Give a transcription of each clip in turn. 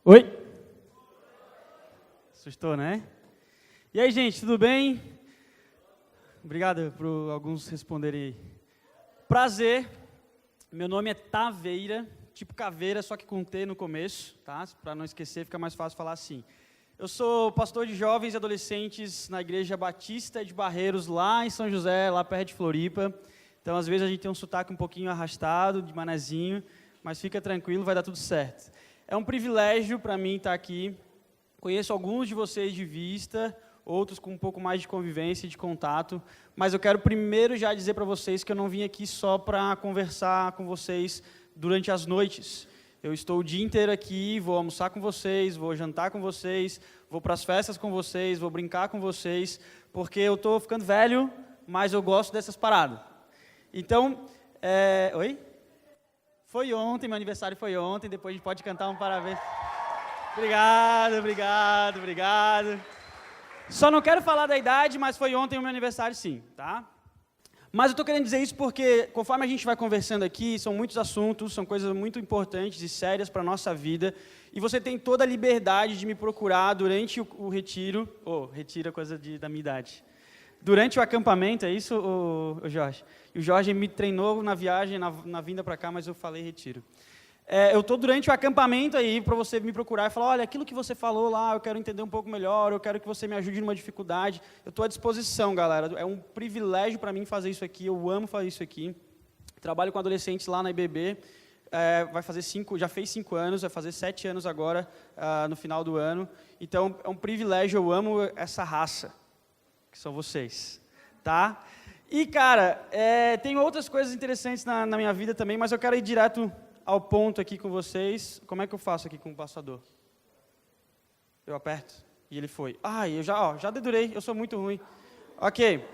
Oi? Assustou, né? E aí, gente, tudo bem? Obrigado por alguns responderem aí. Prazer, meu nome é Taveira, tipo caveira, só que com T no começo, tá? Para não esquecer, fica mais fácil falar assim. Eu sou pastor de jovens e adolescentes na Igreja Batista de Barreiros, lá em São José, lá perto de Floripa. Então, às vezes, a gente tem um sotaque um pouquinho arrastado, de manezinho, mas fica tranquilo, vai dar tudo certo. É um privilégio para mim estar aqui. Conheço alguns de vocês de vista, outros com um pouco mais de convivência e de contato, mas eu quero primeiro já dizer para vocês que eu não vim aqui só para conversar com vocês durante as noites. Eu estou o dia inteiro aqui, vou almoçar com vocês, vou jantar com vocês, vou para as festas com vocês, vou brincar com vocês, porque eu estou ficando velho, mas eu gosto dessas paradas. Então, Oi? Foi ontem, meu aniversário foi ontem, depois a gente pode cantar um parabéns. Obrigado. Só não quero falar da idade, mas foi ontem o meu aniversário sim, tá? Mas eu estou querendo dizer isso porque, conforme a gente vai conversando aqui, são muitos assuntos, são coisas muito importantes e sérias para a nossa vida, e você tem toda a liberdade de me procurar durante o retiro, retiro é coisa da minha idade. Durante o acampamento, é isso, o Jorge? E o Jorge me treinou na viagem, na vinda para cá, mas eu falei retiro. Eu estou durante o acampamento aí para você me procurar e falar, olha, aquilo que você falou lá, eu quero entender um pouco melhor, eu quero que você me ajude numa dificuldade. Eu estou à disposição, galera. É um privilégio para mim fazer isso aqui, eu amo fazer isso aqui. Trabalho com adolescentes lá na IBB, já fez 5 anos, vai fazer 7 anos agora, no final do ano. Então, é um privilégio, eu amo essa raça, que são vocês, tá? E, cara, tem outras coisas interessantes na minha vida também, mas eu quero ir direto ao ponto aqui com vocês. Como é que eu faço aqui com o passador? Eu aperto e ele foi. Eu já dedurei, eu sou muito ruim. Ok.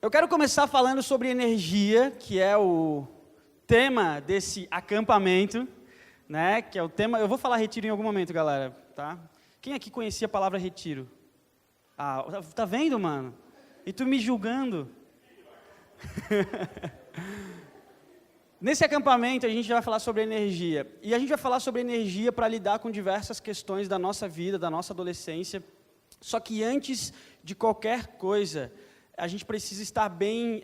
Eu quero começar falando sobre energia, que é o tema desse acampamento, né? Que é o tema. Eu vou falar retiro em algum momento, galera, tá? Quem aqui conhecia a palavra retiro? Tá vendo, mano? E tu me julgando? Nesse acampamento, a gente vai falar sobre energia. E a gente vai falar sobre energia para lidar com diversas questões da nossa vida, da nossa adolescência. Só que antes de qualquer coisa, a gente precisa estar bem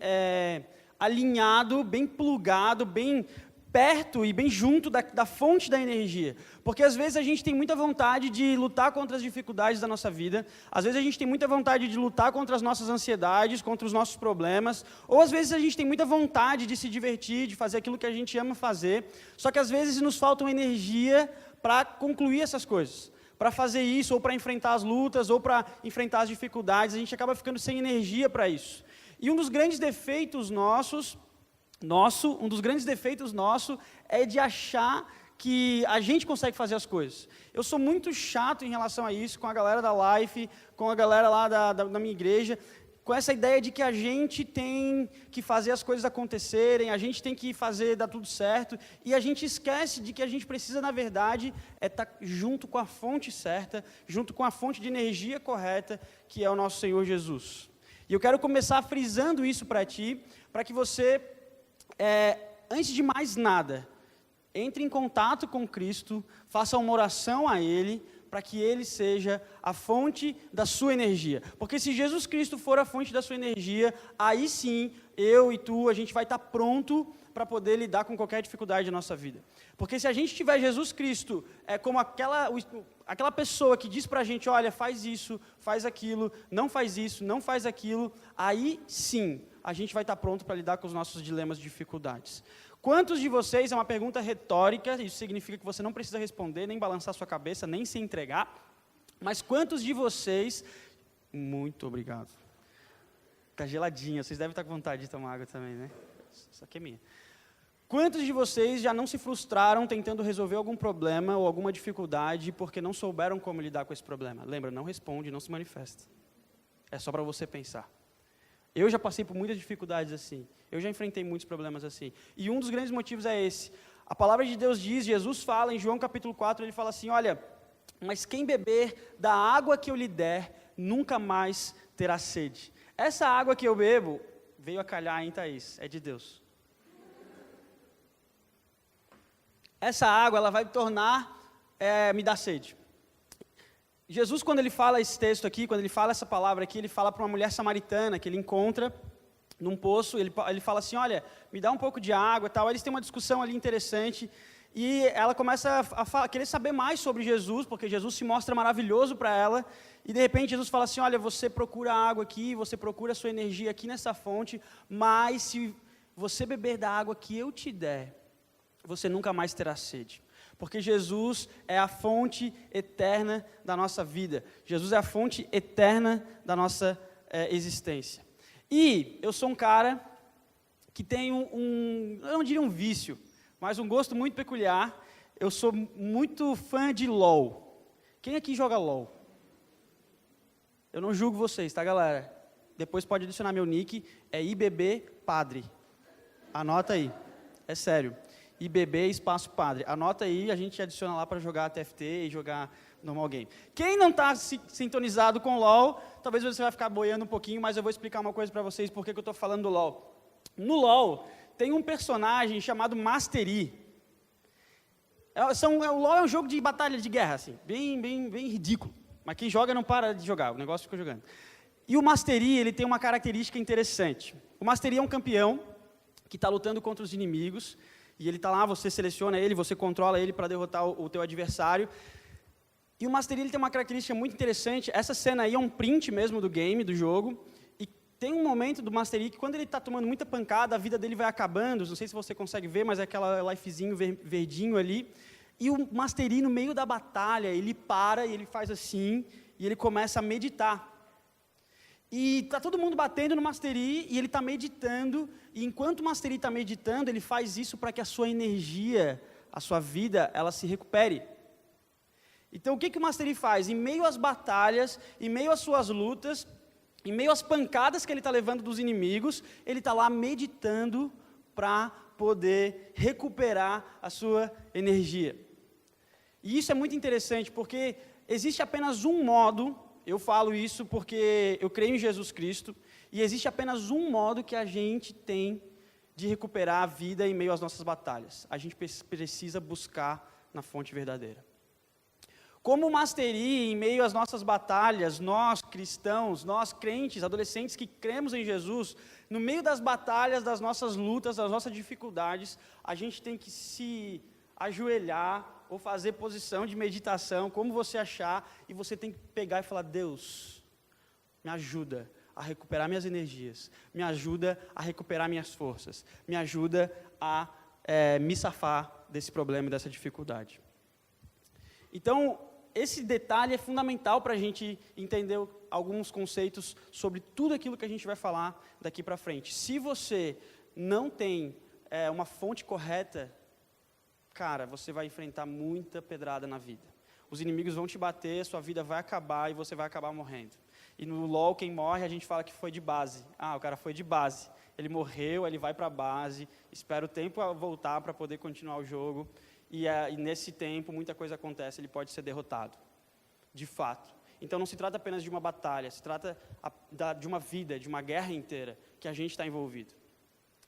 alinhado, bem plugado, bem perto e bem junto da fonte da energia. Porque às vezes a gente tem muita vontade de lutar contra as dificuldades da nossa vida, às vezes a gente tem muita vontade de lutar contra as nossas ansiedades, contra os nossos problemas, ou às vezes a gente tem muita vontade de se divertir, de fazer aquilo que a gente ama fazer, só que às vezes nos falta energia para concluir essas coisas, para fazer isso, ou para enfrentar as lutas, ou para enfrentar as dificuldades, a gente acaba ficando sem energia para isso. E um dos grandes defeitos nossos é de achar que a gente consegue fazer as coisas. Eu sou muito chato em relação a isso, com a galera da Life, com a galera lá da minha igreja, com essa ideia de que a gente tem que fazer as coisas acontecerem, a gente tem que dar tudo certo, e a gente esquece de que a gente precisa, na verdade, estar junto com a fonte certa, junto com a fonte de energia correta, que é o nosso Senhor Jesus. E eu quero começar frisando isso para ti, para que você, antes de mais nada, entre em contato com Cristo, faça uma oração a Ele, para que Ele seja a fonte da sua energia. Porque se Jesus Cristo for a fonte da sua energia, aí sim, eu e tu, a gente vai estar pronto para poder lidar com qualquer dificuldade da nossa vida. Porque se a gente tiver Jesus Cristo como aquela pessoa que diz para a gente, olha, faz isso, faz aquilo, não faz isso, não faz aquilo, aí sim, a gente vai estar pronto para lidar com os nossos dilemas e dificuldades. Quantos de vocês, é uma pergunta retórica, isso significa que você não precisa responder, nem balançar sua cabeça, nem se entregar, mas quantos de vocês, muito obrigado, está geladinha, vocês devem estar com vontade de tomar água também, né? Isso aqui é minha. Quantos de vocês já não se frustraram tentando resolver algum problema ou alguma dificuldade porque não souberam como lidar com esse problema? Lembra, não responde, não se manifesta. É só para você pensar. Eu já passei por muitas dificuldades assim. Eu já enfrentei muitos problemas assim. E um dos grandes motivos é esse. A palavra de Deus diz, Jesus fala em João capítulo 4, ele fala assim, olha, mas quem beber da água que eu lhe der, nunca mais terá sede. Essa água que eu bebo, veio a calhar, hein, Thaís? É de Deus. Essa água, ela vai tornar me dá sede. Jesus, quando ele fala esse texto aqui, quando ele fala essa palavra aqui, ele fala para uma mulher samaritana que ele encontra num poço, ele fala assim, olha, me dá um pouco de água e tal. Eles têm uma discussão ali interessante, e ela começa a querer saber mais sobre Jesus, porque Jesus se mostra maravilhoso para ela, e de repente Jesus fala assim, olha, você procura água aqui, você procura sua energia aqui nessa fonte, mas se você beber da água que eu te der, você nunca mais terá sede. Porque Jesus é a fonte eterna da nossa vida. Jesus é a fonte eterna da nossa existência. E eu sou um cara que tem eu não diria um vício, mas um gosto muito peculiar. Eu sou muito fã de LOL. Quem aqui joga LOL? Eu não julgo vocês, tá, galera? Depois pode adicionar meu nick, é IBB Padre. Anota aí, é sério. IBB espaço Padre. Anota aí, a gente adiciona lá para jogar TFT e jogar normal game. Quem não está sintonizado com LoL, talvez você vai ficar boiando um pouquinho, mas eu vou explicar uma coisa para vocês, por que eu estou falando do LoL. No LoL, tem um personagem chamado Master Yi. O LoL é um jogo de batalha de guerra, assim, bem ridículo. Mas quem joga não para de jogar, o negócio fica jogando. E o Master Yi, ele tem uma característica interessante. O Master Yi é um campeão que está lutando contra os inimigos, e ele está lá, você seleciona ele, você controla ele para derrotar o teu adversário. E o Master Yi ele tem uma característica muito interessante. Essa cena aí é um print mesmo do game, do jogo. E tem um momento do Master Yi que quando ele está tomando muita pancada, a vida dele vai acabando. Não sei se você consegue ver, mas é aquela lifezinho verdinho ali. E o Master Yi, no meio da batalha, ele para e ele faz assim, e ele começa a meditar. E está todo mundo batendo no Master Yi, e ele está meditando, e enquanto o Master Yi está meditando, ele faz isso para que a sua energia, a sua vida, ela se recupere. Então o que o Master Yi faz? Em meio às batalhas, em meio às suas lutas, em meio às pancadas que ele está levando dos inimigos, ele está lá meditando para poder recuperar a sua energia. E isso é muito interessante, porque existe apenas um modo. Eu falo isso porque eu creio em Jesus Cristo, e existe apenas um modo que a gente tem de recuperar a vida em meio às nossas batalhas. A gente precisa buscar na fonte verdadeira. Como o Master Yi, em meio às nossas batalhas, nós cristãos, nós crentes, adolescentes que cremos em Jesus, no meio das batalhas, das nossas lutas, das nossas dificuldades, a gente tem que se ajoelhar, ou fazer posição de meditação, como você achar, e você tem que pegar e falar, Deus, me ajuda a recuperar minhas energias, me ajuda a recuperar minhas forças, me ajuda a me safar desse problema e dessa dificuldade. Então, esse detalhe é fundamental para a gente entender alguns conceitos sobre tudo aquilo que a gente vai falar daqui para frente. Se você não tem uma fonte correta, cara, você vai enfrentar muita pedrada na vida. Os inimigos vão te bater, sua vida vai acabar e você vai acabar morrendo. E no LoL, quem morre, a gente fala que foi de base. Ah, o cara foi de base. Ele morreu, ele vai para a base, espera o tempo voltar para poder continuar o jogo. E nesse tempo, muita coisa acontece, ele pode ser derrotado. De fato. Então, não se trata apenas de uma batalha, se trata de uma vida, de uma guerra inteira que a gente está envolvido.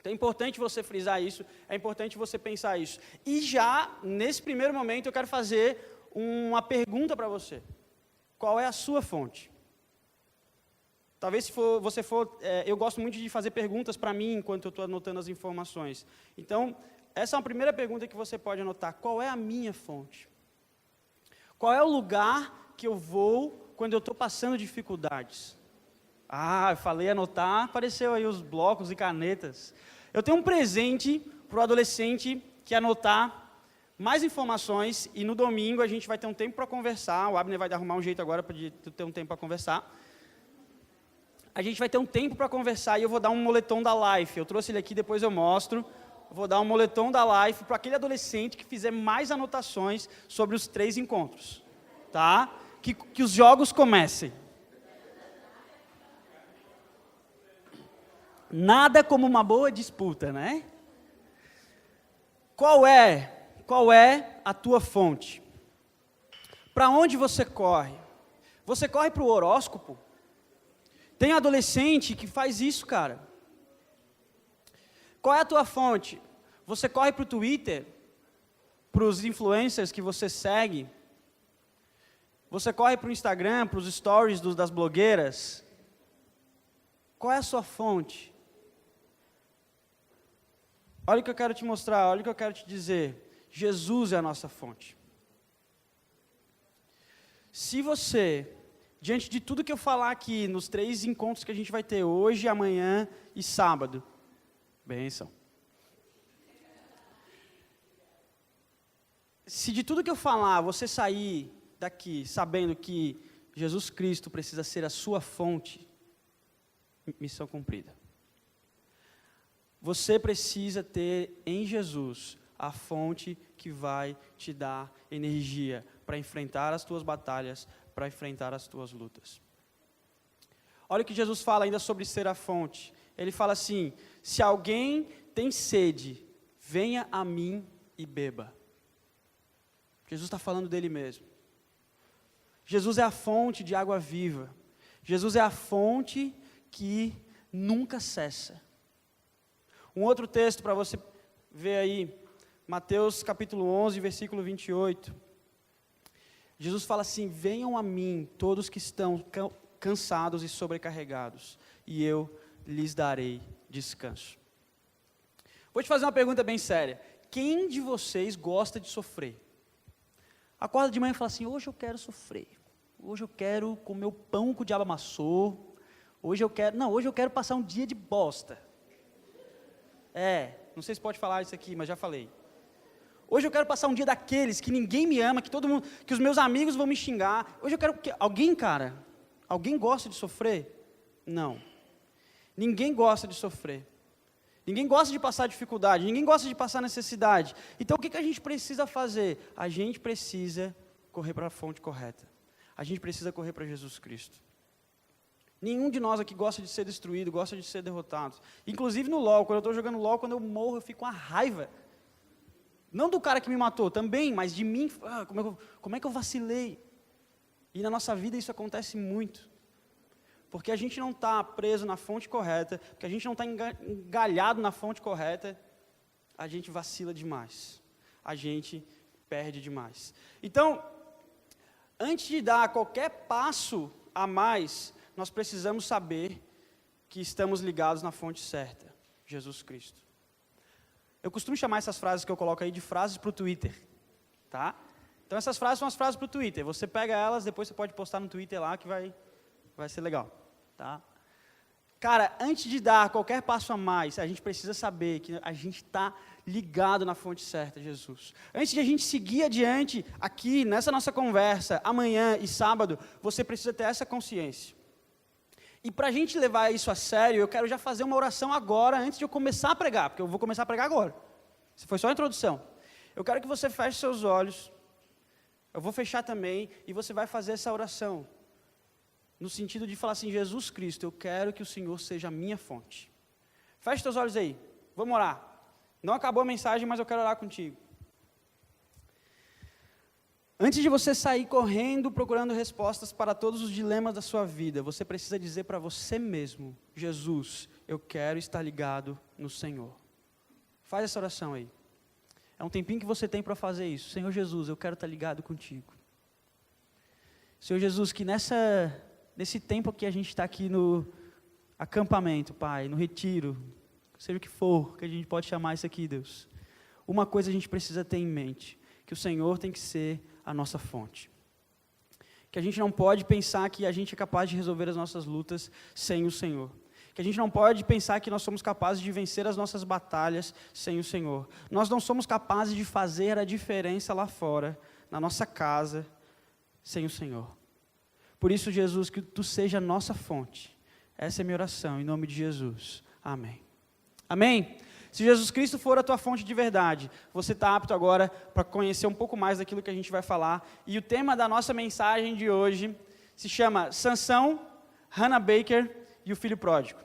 Então é importante você frisar isso, é importante você pensar isso. E já, nesse primeiro momento, eu quero fazer uma pergunta para você. Qual é a sua fonte? Talvez se você for... eu gosto muito de fazer perguntas para mim, enquanto eu estou anotando as informações. Então, essa é uma primeira pergunta que você pode anotar. Qual é a minha fonte? Qual é o lugar que eu vou quando eu estou passando dificuldades? Ah, eu falei anotar, apareceu aí os blocos e canetas. Eu tenho um presente para o adolescente que anotar mais informações, e no domingo a gente vai ter um tempo para conversar. O Abner vai arrumar um jeito agora para ter um tempo para conversar. A gente vai ter um tempo para conversar e eu vou dar um moletom da Life. Eu trouxe ele aqui, depois eu mostro. Eu vou dar um moletom da Life para aquele adolescente que fizer mais anotações sobre os 3 encontros. Tá? Que os jogos comecem. Nada como uma boa disputa, né? Qual é a tua fonte? Para onde você corre? Você corre para o horóscopo? Tem adolescente que faz isso, cara. Qual é a tua fonte? Você corre para o Twitter? Para os influencers que você segue? Você corre para o Instagram, para os stories das blogueiras. Qual é a sua fonte? Olha o que eu quero te mostrar, olha o que eu quero te dizer. Jesus é a nossa fonte. Se você, diante de tudo que eu falar aqui, nos 3 encontros que a gente vai ter hoje, amanhã e sábado, bênção. Se de tudo que eu falar, você sair daqui sabendo que Jesus Cristo precisa ser a sua fonte, missão cumprida. Você precisa ter em Jesus a fonte que vai te dar energia para enfrentar as tuas batalhas, para enfrentar as tuas lutas. Olha o que Jesus fala ainda sobre ser a fonte. Ele fala assim: se alguém tem sede, venha a mim e beba. Jesus está falando dele mesmo. Jesus é a fonte de água viva. Jesus é a fonte que nunca cessa. Um outro texto para você ver aí, Mateus capítulo 11, versículo 28. Jesus fala assim: venham a mim todos que estão cansados e sobrecarregados, e eu lhes darei descanso. Vou te fazer uma pergunta bem séria. Quem de vocês gosta de sofrer? Acorda de manhã e fala assim: hoje eu quero sofrer. Hoje eu quero comer o pão que o diabo amassou. Hoje eu quero passar um dia de bosta. Não sei se pode falar isso aqui, mas já falei. Hoje eu quero passar um dia daqueles que ninguém me ama, que os meus amigos vão me xingar. Hoje eu quero que alguém gosta de sofrer? Não. Ninguém gosta de sofrer. Ninguém gosta de passar dificuldade, ninguém gosta de passar necessidade. Então o que a gente precisa fazer? A gente precisa correr para a fonte correta. A gente precisa correr para Jesus Cristo. Nenhum de nós aqui gosta de ser destruído, gosta de ser derrotado. Inclusive no LoL, quando eu estou jogando LoL, quando eu morro, eu fico com uma raiva. Não do cara que me matou, também, mas de mim. Como é que eu vacilei? E na nossa vida isso acontece muito. Porque a gente não está preso na fonte correta, porque a gente não está engalhado na fonte correta, a gente vacila demais. A gente perde demais. Então, antes de dar qualquer passo a mais, nós precisamos saber que estamos ligados na fonte certa, Jesus Cristo. Eu costumo chamar essas frases que eu coloco aí de frases para o Twitter, tá? Então essas frases são as frases para o Twitter. Você pega elas, depois você pode postar no Twitter lá que vai ser legal, tá? Cara, antes de dar qualquer passo a mais, a gente precisa saber que a gente está ligado na fonte certa, Jesus. Antes de a gente seguir adiante aqui, nessa nossa conversa, amanhã e sábado, você precisa ter essa consciência. E para a gente levar isso a sério, eu quero já fazer uma oração agora, antes de eu começar a pregar, porque eu vou começar a pregar agora. Isso foi só a introdução. Eu quero que você feche seus olhos, eu vou fechar também, e você vai fazer essa oração. No sentido de falar assim: Jesus Cristo, eu quero que o Senhor seja a minha fonte. Feche seus olhos aí, vamos orar. Não acabou a mensagem, mas eu quero orar contigo. Antes de você sair correndo, procurando respostas para todos os dilemas da sua vida, você precisa dizer para você mesmo: Jesus, eu quero estar ligado no Senhor. Faz essa oração aí. É um tempinho que você tem para fazer isso. Senhor Jesus, eu quero estar ligado contigo. Senhor Jesus, que nesse tempo que a gente está aqui no acampamento, Pai, no retiro, seja o que for que a gente pode chamar isso aqui, Deus, uma coisa a gente precisa ter em mente: que o Senhor tem que ser a nossa fonte. Que a gente não pode pensar que a gente é capaz de resolver as nossas lutas sem o Senhor. Que a gente não pode pensar que nós somos capazes de vencer as nossas batalhas sem o Senhor. Nós não somos capazes de fazer a diferença lá fora, na nossa casa, sem o Senhor. Por isso, Jesus, que Tu seja a nossa fonte. Essa é a minha oração, em nome de Jesus. Amém. Amém? Se Jesus Cristo for a tua fonte de verdade, você está apto agora para conhecer um pouco mais daquilo que a gente vai falar. E o tema da nossa mensagem de hoje se chama Sansão, Hannah Baker e o Filho Pródigo.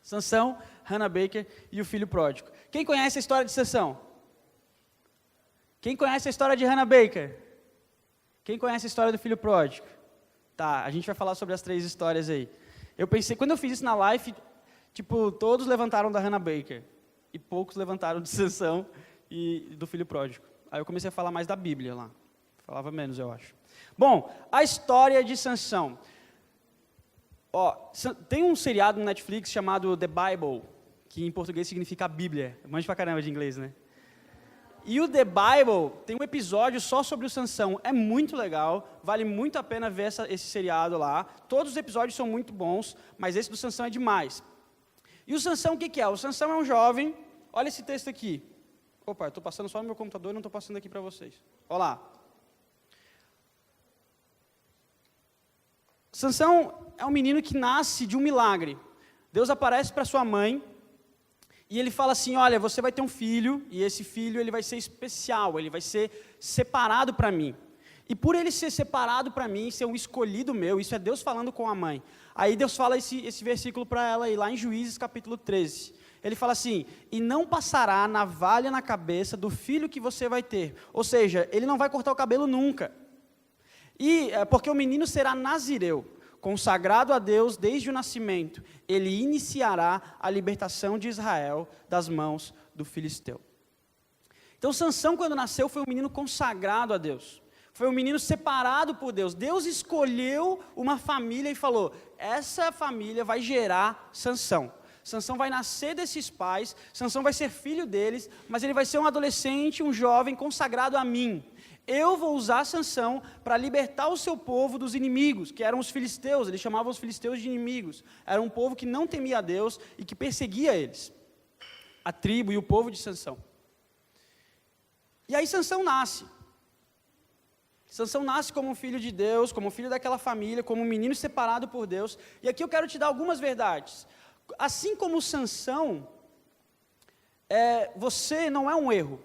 Sansão, Hannah Baker e o Filho Pródigo. Quem conhece a história de Sansão? Quem conhece a história de Hannah Baker? Quem conhece a história do Filho Pródigo? Tá, a gente vai falar sobre as 3 histórias aí. Eu pensei, quando eu fiz isso na live, todos levantaram da Hannah Baker, e poucos levantaram de Sansão e do Filho Pródigo. Aí eu comecei a falar mais da Bíblia lá. Falava menos, eu acho. Bom, a história de Sansão. Ó, tem um seriado no Netflix chamado The Bible, que em português significa a Bíblia. Manjo pra caramba de inglês, né? E o The Bible tem um episódio só sobre o Sansão. É muito legal, vale muito a pena ver esse seriado lá. Todos os episódios são muito bons, mas esse do Sansão é demais. E o Sansão, o que é? O Sansão é um jovem, olha esse texto aqui. Opa, eu estou passando só no meu computador e não estou passando aqui para vocês. Olha lá. Sansão é um menino que nasce de um milagre. Deus aparece para sua mãe e ele fala assim, olha, você vai ter um filho, e esse filho ele vai ser especial, ele vai ser separado para mim. E por ele ser separado para mim, ser um escolhido meu, isso é Deus falando com a mãe. Aí Deus fala esse versículo para ela aí, lá em Juízes capítulo 13. Ele fala assim, e não passará navalha na cabeça do filho que você vai ter. Ou seja, ele não vai cortar o cabelo nunca. E porque o menino será nazireu, consagrado a Deus desde o nascimento, ele iniciará a libertação de Israel das mãos do filisteu. Então Sansão, quando nasceu, foi um menino consagrado a Deus. Foi um menino separado por Deus. Deus escolheu uma família e falou, essa família vai gerar Sansão. Sansão vai nascer desses pais, Sansão vai ser filho deles, mas ele vai ser um adolescente, um jovem consagrado a mim. Eu vou usar Sansão para libertar o seu povo dos inimigos, que eram os filisteus. Eles chamavam os filisteus de inimigos. Era um povo que não temia a Deus e que perseguia eles. A tribo e o povo de Sansão. E aí Sansão nasce. Sansão nasce como um filho de Deus, como um filho daquela família, como um menino separado por Deus. E aqui eu quero te dar algumas verdades. Assim como Sansão, você não é um erro.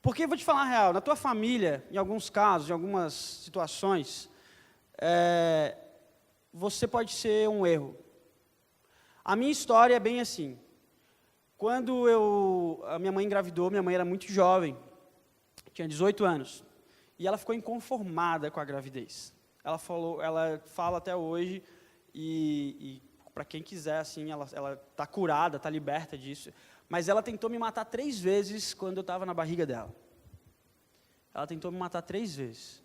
Porque, vou te falar a real, na tua família, em alguns casos, em algumas situações, você pode ser um erro. A minha história é bem assim. Quando a minha mãe engravidou, minha mãe era muito jovem, tinha 18 anos, e ela ficou inconformada com a gravidez. Ela fala até hoje, e para quem quiser, assim, ela está curada, está liberta disso. Mas ela tentou me matar 3 vezes quando eu estava na barriga dela. Ela tentou me matar 3 vezes.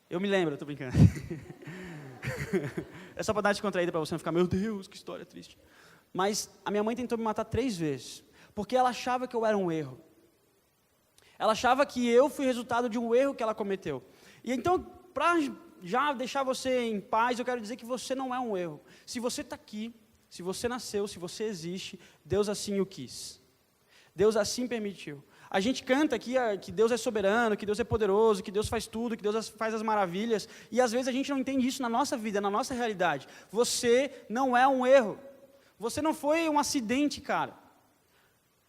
Eu me lembro, estou brincando. É só para dar uma descontraída para você não ficar, meu Deus, que história triste. Mas a minha mãe tentou me matar 3 vezes. Porque ela achava que eu era um erro. Ela achava que eu fui resultado de um erro que ela cometeu. E então, para já deixar você em paz, eu quero dizer que você não é um erro. Se você está aqui, se você nasceu, se você existe, Deus assim o quis. Deus assim permitiu. A gente canta aqui que Deus é soberano, que Deus é poderoso, que Deus faz tudo, que Deus faz as maravilhas. E às vezes a gente não entende isso na nossa vida, na nossa realidade. Você não é um erro. Você não foi um acidente, cara.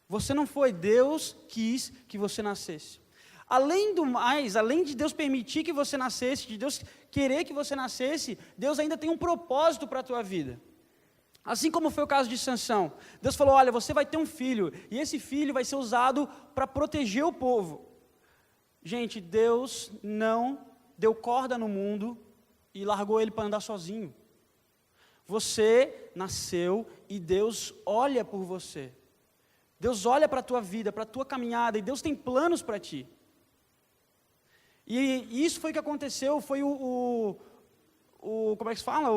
Você não foi. Deus quis que você nascesse. Além do mais, além de Deus permitir que você nascesse, de Deus querer que você nascesse, Deus ainda tem um propósito para a tua vida. Assim como foi o caso de Sansão. Deus falou, olha, você vai ter um filho, e esse filho vai ser usado para proteger o povo. Gente, Deus não deu corda no mundo e largou ele para andar sozinho. Você nasceu e Deus olha por você. Deus olha para a tua vida, para a tua caminhada, e Deus tem planos para ti. E isso foi o que aconteceu, foi como é que se fala?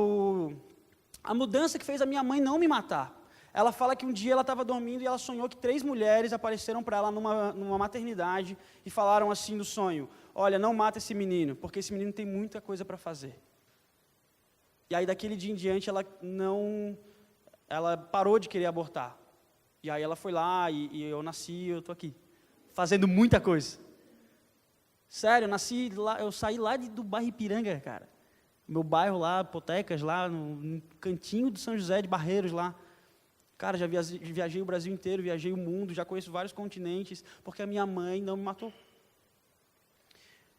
A mudança que fez a minha mãe não me matar. Ela fala que um dia ela estava dormindo e ela sonhou que 3 mulheres apareceram para ela numa maternidade e falaram assim no sonho, olha, não mata esse menino, porque esse menino tem muita coisa para fazer. E aí daquele dia em diante ela parou de querer abortar. E aí ela foi lá e eu nasci, eu estou aqui, fazendo muita coisa. Sério, eu saí lá do bairro Ipiranga, cara. Meu bairro lá, Potecas, lá no cantinho de São José de Barreiros lá. Cara, já viajei o Brasil inteiro, viajei o mundo, já conheço vários continentes, porque a minha mãe não me matou.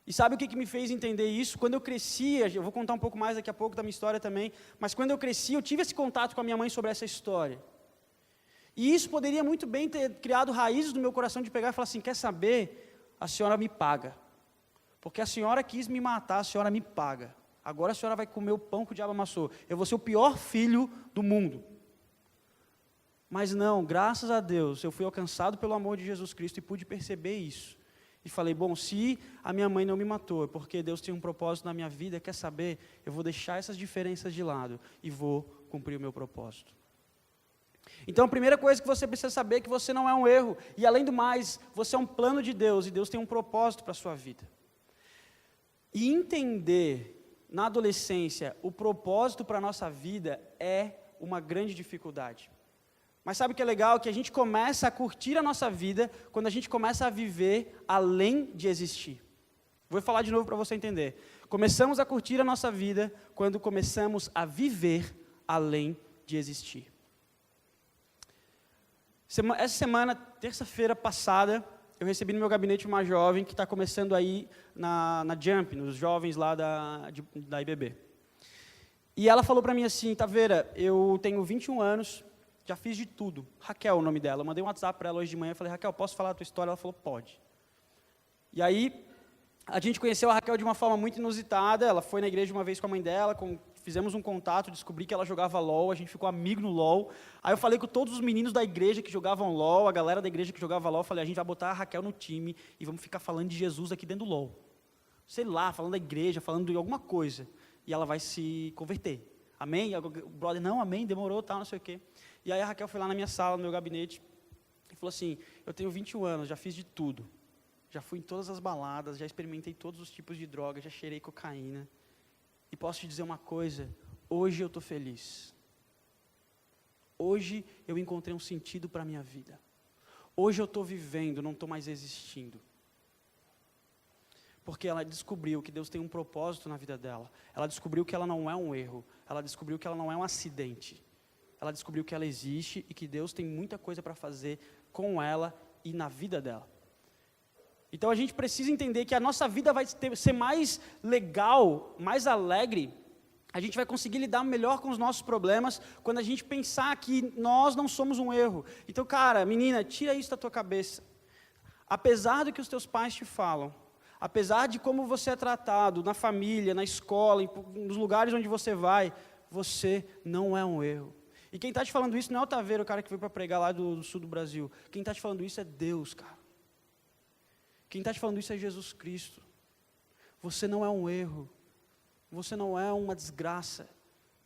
E sabe o que me fez entender isso? Quando eu cresci, eu vou contar um pouco mais daqui a pouco da minha história também, mas quando eu cresci, eu tive esse contato com a minha mãe sobre essa história. E isso poderia muito bem ter criado raízes no meu coração de pegar e falar assim, quer saber? A senhora me paga. Porque a senhora quis me matar, a senhora me paga. Agora a senhora vai comer o pão que o diabo amassou. Eu vou ser o pior filho do mundo. Mas não, graças a Deus, eu fui alcançado pelo amor de Jesus Cristo e pude perceber isso. E falei, bom, se a minha mãe não me matou, é porque Deus tem um propósito na minha vida, quer saber? Eu vou deixar essas diferenças de lado e vou cumprir o meu propósito. Então, a primeira coisa que você precisa saber é que você não é um erro. E, além do mais, você é um plano de Deus e Deus tem um propósito para a sua vida. E entender, na adolescência, o propósito para a nossa vida é uma grande dificuldade. Mas sabe o que é legal? Que a gente começa a curtir a nossa vida quando a gente começa a viver além de existir. Vou falar de novo para você entender. Começamos a curtir a nossa vida quando começamos a viver além de existir. Essa semana, terça-feira passada, eu recebi no meu gabinete uma jovem que está começando aí na Jump, nos jovens lá da IBB. E ela falou para mim assim, Taveira, eu tenho 21 anos, já fiz de tudo. Raquel é o nome dela. Eu mandei um WhatsApp para ela hoje de manhã, falei, Raquel, posso falar a tua história? Ela falou, pode. E aí, a gente conheceu a Raquel de uma forma muito inusitada, ela foi na igreja uma vez com a mãe dela, fizemos um contato, descobri que ela jogava LOL, a gente ficou amigo no LOL. Aí eu falei com todos os meninos da igreja que jogavam LOL, a galera da igreja que jogava LOL, eu falei, a gente vai botar a Raquel no time e vamos ficar falando de Jesus aqui dentro do LOL. Sei lá, falando da igreja, falando de alguma coisa. E ela vai se converter. Amém? O brother, não, amém, demorou, tal, não sei o quê. E aí a Raquel foi lá na minha sala, no meu gabinete, e falou assim, eu tenho 21 anos, já fiz de tudo. Já fui em todas as baladas, já experimentei todos os tipos de drogas, já cheirei cocaína. E posso te dizer uma coisa, hoje eu estou feliz. Hoje eu encontrei um sentido para a minha vida. Hoje eu estou vivendo, não estou mais existindo. Porque ela descobriu que Deus tem um propósito na vida dela. Ela descobriu que ela não é um erro. Ela descobriu que ela não é um acidente. Ela descobriu que ela existe e que Deus tem muita coisa para fazer com ela e na vida dela. Então a gente precisa entender que a nossa vida vai ser mais legal, mais alegre. A gente vai conseguir lidar melhor com os nossos problemas quando a gente pensar que nós não somos um erro. Então, cara, menina, tira isso da tua cabeça. Apesar do que os teus pais te falam, apesar de como você é tratado na família, na escola, nos lugares onde você vai, você não é um erro. E quem está te falando isso não é o Taveira, o cara que veio para pregar lá do sul do Brasil. Quem está te falando isso é Deus, cara. Quem está te falando isso é Jesus Cristo. Você não é um erro. Você não é uma desgraça.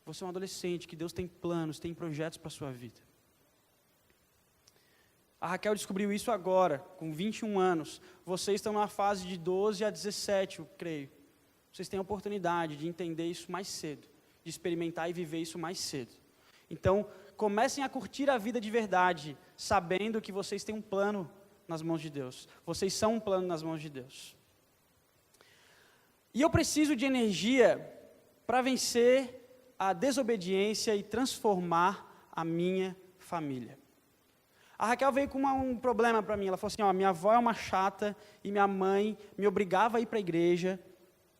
Você é um adolescente que Deus tem planos, tem projetos para a sua vida. A Raquel descobriu isso agora, com 21 anos. Vocês estão na fase de 12 a 17, eu creio. Vocês têm a oportunidade de entender isso mais cedo, de experimentar e viver isso mais cedo. Então, comecem a curtir a vida de verdade, sabendo que vocês têm um plano nas mãos de Deus. Vocês são um plano nas mãos de Deus. E eu preciso de energia para vencer a desobediência e transformar a minha família. A Raquel veio com um problema para mim. Ela falou assim, ó, minha avó é uma chata e minha mãe me obrigava a ir para a igreja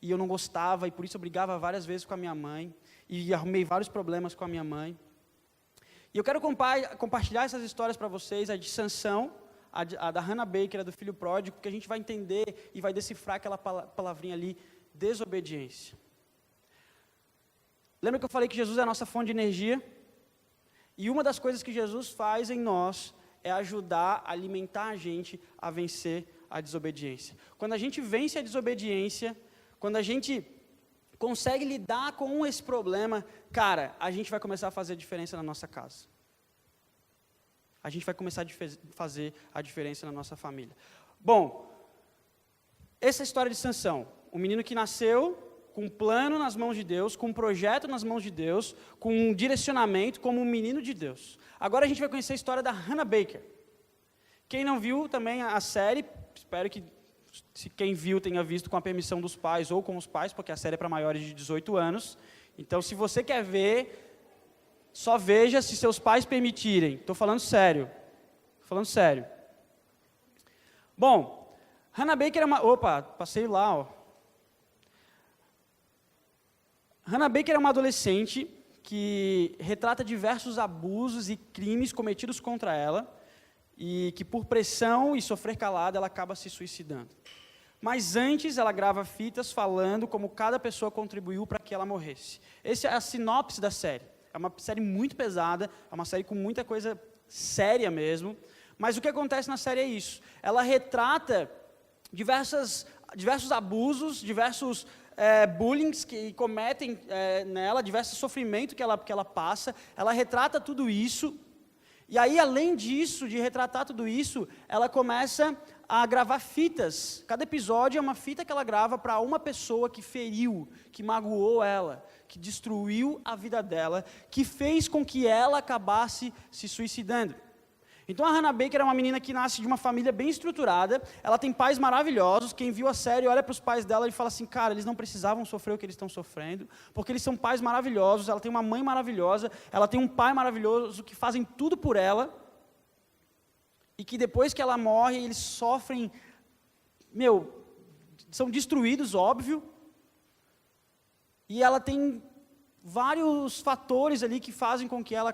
e eu não gostava e por isso eu brigava várias vezes com a minha mãe e arrumei vários problemas com a minha mãe. E eu quero compartilhar essas histórias para vocês, a de Sansão, a da Hannah Baker, a do filho pródigo, porque a gente vai entender e vai decifrar aquela palavrinha ali, desobediência. Lembra que eu falei que Jesus é a nossa fonte de energia? E uma das coisas que Jesus faz em nós é ajudar a alimentar a gente a vencer a desobediência. Quando a gente vence a desobediência, quando a gente consegue lidar com esse problema, cara, a gente vai começar a fazer a diferença na nossa casa. A gente vai começar a fazer a diferença na nossa família. Bom, essa é a história de Sansão. Um menino que nasceu com um plano nas mãos de Deus, com um projeto nas mãos de Deus, com um direcionamento como um menino de Deus. Agora a gente vai conhecer a história da Hannah Baker. Quem não viu também a série, espero que se quem viu tenha visto com a permissão dos pais ou com os pais, porque a série é para maiores de 18 anos. Então, se você quer ver, só veja se seus pais permitirem. Estou falando sério. Bom, Hannah Baker é uma... Opa, passei lá, ó. Hannah Baker é uma adolescente que retrata diversos abusos e crimes cometidos contra ela e que por pressão e sofrer calada ela acaba se suicidando. Mas antes ela grava fitas falando como cada pessoa contribuiu para que ela morresse. Essa é a sinopse da série. É uma série muito pesada, é uma série com muita coisa séria mesmo. Mas o que acontece na série é isso. Ela retrata diversos abusos, diversos bullying que cometem nela, diversos sofrimentos que ela passa. Ela retrata tudo isso. E aí, além disso, de retratar tudo isso, ela começa a gravar fitas. Cada episódio é uma fita que ela grava para uma pessoa que feriu, que magoou ela, que destruiu a vida dela, que fez com que ela acabasse se suicidando. Então a Hannah Baker é uma menina que nasce de uma família bem estruturada, ela tem pais maravilhosos. Quem viu a série olha para os pais dela e fala assim, cara, eles não precisavam sofrer o que eles estão sofrendo, porque eles são pais maravilhosos. Ela tem uma mãe maravilhosa, ela tem um pai maravilhoso, que fazem tudo por ela, e que depois que ela morre, eles sofrem, são destruídos, óbvio, e ela tem vários fatores ali que fazem com que ela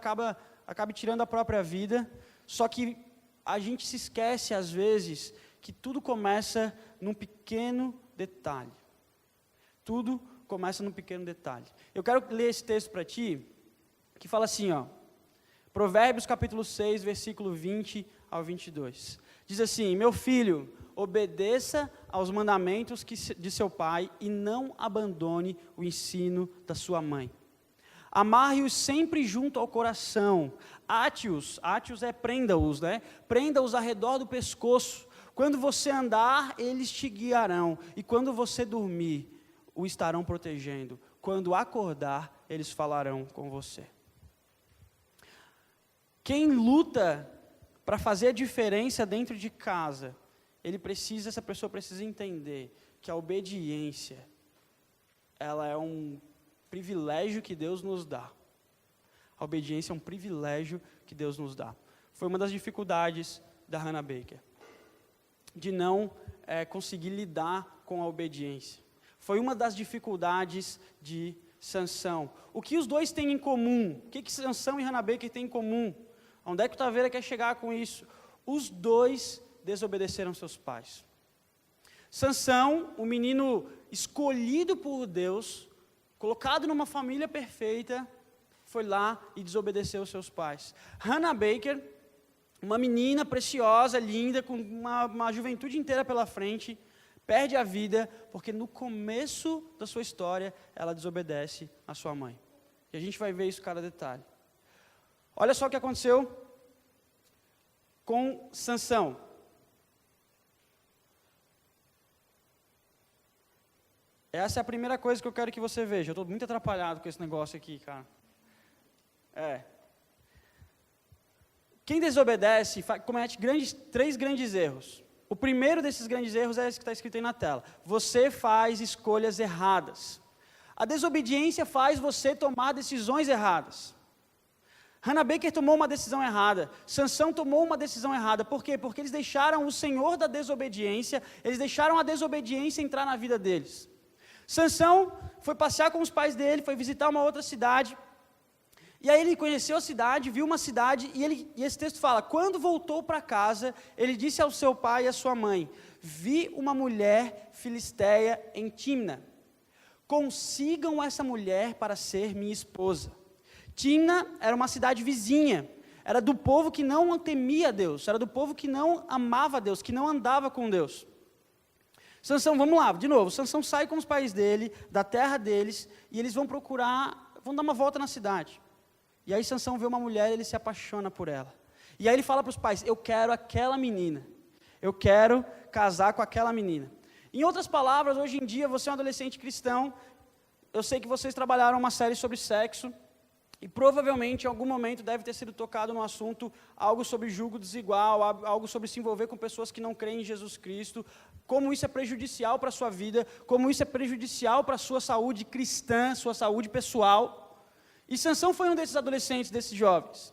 acabe tirando a própria vida. Só que a gente se esquece, às vezes, que tudo começa num pequeno detalhe. Tudo começa num pequeno detalhe. Eu quero ler esse texto para ti, que fala assim, Provérbios capítulo 6, versículo 20 ao 22. Diz assim, meu filho, obedeça aos mandamentos de seu pai e não abandone o ensino da sua mãe. Amarre-os sempre junto ao coração. Ate-os é prenda-os, né? Prenda-os ao redor do pescoço. Quando você andar, eles te guiarão. E quando você dormir, o estarão protegendo. Quando acordar, eles falarão com você. Quem luta para fazer a diferença dentro de casa, essa pessoa precisa entender que a obediência, ela é um privilégio que Deus nos dá. A obediência é um privilégio que Deus nos dá. Foi uma das dificuldades da Hannah Baker, de não conseguir lidar com a obediência. Foi uma das dificuldades de Sansão. O que os dois têm em comum? O que Sansão e Hannah Baker têm em comum? Onde é que o Taveira quer chegar com isso? Os dois desobedeceram seus pais. Sansão, o menino escolhido por Deus, colocado numa família perfeita, foi lá e desobedeceu os seus pais. Hannah Baker, uma menina preciosa, linda, com uma juventude inteira pela frente, perde a vida, porque no começo da sua história, ela desobedece a sua mãe. E a gente vai ver isso cada detalhe. Olha só o que aconteceu com Sansão. Essa é a primeira coisa que eu quero que você veja. Eu estou muito atrapalhado com esse negócio aqui, cara. Quem desobedece comete três grandes erros. O primeiro desses grandes erros é esse que está escrito aí na tela. Você faz escolhas erradas. A desobediência faz você tomar decisões erradas. Hannah Baker tomou uma decisão errada. Sansão tomou uma decisão errada. Por quê? Porque eles deixaram o senhor da desobediência, eles deixaram a desobediência entrar na vida deles. Sansão foi passear com os pais dele, foi visitar uma outra cidade. E aí ele conheceu a cidade, viu uma cidade, e esse texto fala, quando voltou para casa, ele disse ao seu pai e à sua mãe, vi uma mulher filisteia em Timna. Consigam essa mulher para ser minha esposa. Timna era uma cidade vizinha, era do povo que não temia Deus, era do povo que não amava Deus, que não andava com Deus. Sansão, vamos lá, de novo, Sansão sai com os pais dele, da terra deles, e eles vão dar uma volta na cidade. E aí Sansão vê uma mulher e ele se apaixona por ela. E aí ele fala para os pais, eu quero aquela menina, eu quero casar com aquela menina. Em outras palavras, hoje em dia, você é um adolescente cristão, eu sei que vocês trabalharam uma série sobre sexo, e provavelmente em algum momento deve ter sido tocado no assunto algo sobre julgo desigual, algo sobre se envolver com pessoas que não creem em Jesus Cristo, como isso é prejudicial para a sua vida, como isso é prejudicial para a sua saúde cristã, sua saúde pessoal. E Sansão foi um desses adolescentes, desses jovens.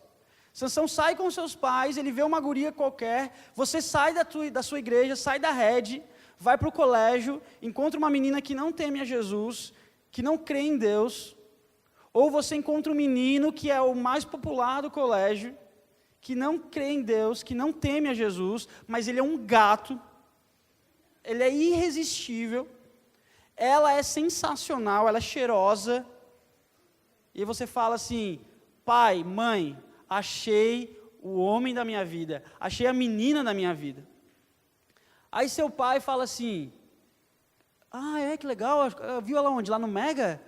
Sansão sai com seus pais, ele vê uma guria qualquer, você sai da sua igreja, sai da rede, vai para o colégio, encontra uma menina que não teme a Jesus, que não crê em Deus, ou você encontra um menino que é o mais popular do colégio, que não crê em Deus, que não teme a Jesus, mas ele é um gato, ele é irresistível, ela é sensacional, ela é cheirosa, e você fala assim, pai, mãe, achei o homem da minha vida, achei a menina da minha vida. Aí seu pai fala assim, que legal, viu ela onde? Lá no Mega?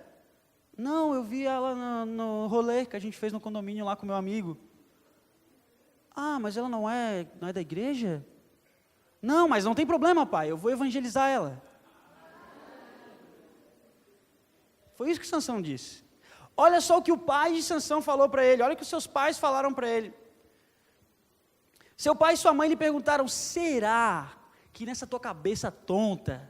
Não, eu vi ela no rolê que a gente fez no condomínio lá com meu amigo. Mas ela não é da igreja? Não, mas não tem problema, pai, eu vou evangelizar ela. Foi isso que Sansão disse. Olha só o que o pai de Sansão falou para ele, olha o que os seus pais falaram para ele. Seu pai e sua mãe lhe perguntaram, será que nessa tua cabeça tonta,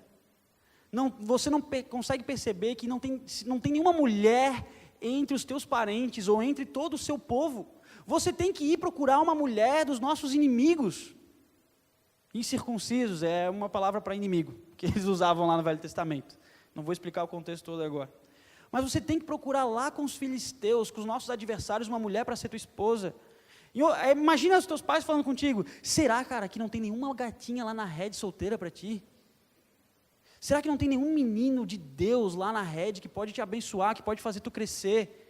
você não consegue perceber que não tem nenhuma mulher entre os teus parentes ou entre todo o seu povo? Você tem que ir procurar uma mulher dos nossos inimigos. Incircuncisos é uma palavra para inimigo, que eles usavam lá no Velho Testamento. Não vou explicar o contexto todo agora. Mas você tem que procurar lá com os filisteus, com os nossos adversários, uma mulher para ser tua esposa. Imagina os teus pais falando contigo, será, cara, que não tem nenhuma gatinha lá na rede solteira para ti? Será que não tem nenhum menino de Deus lá na rede que pode te abençoar, que pode fazer tu crescer?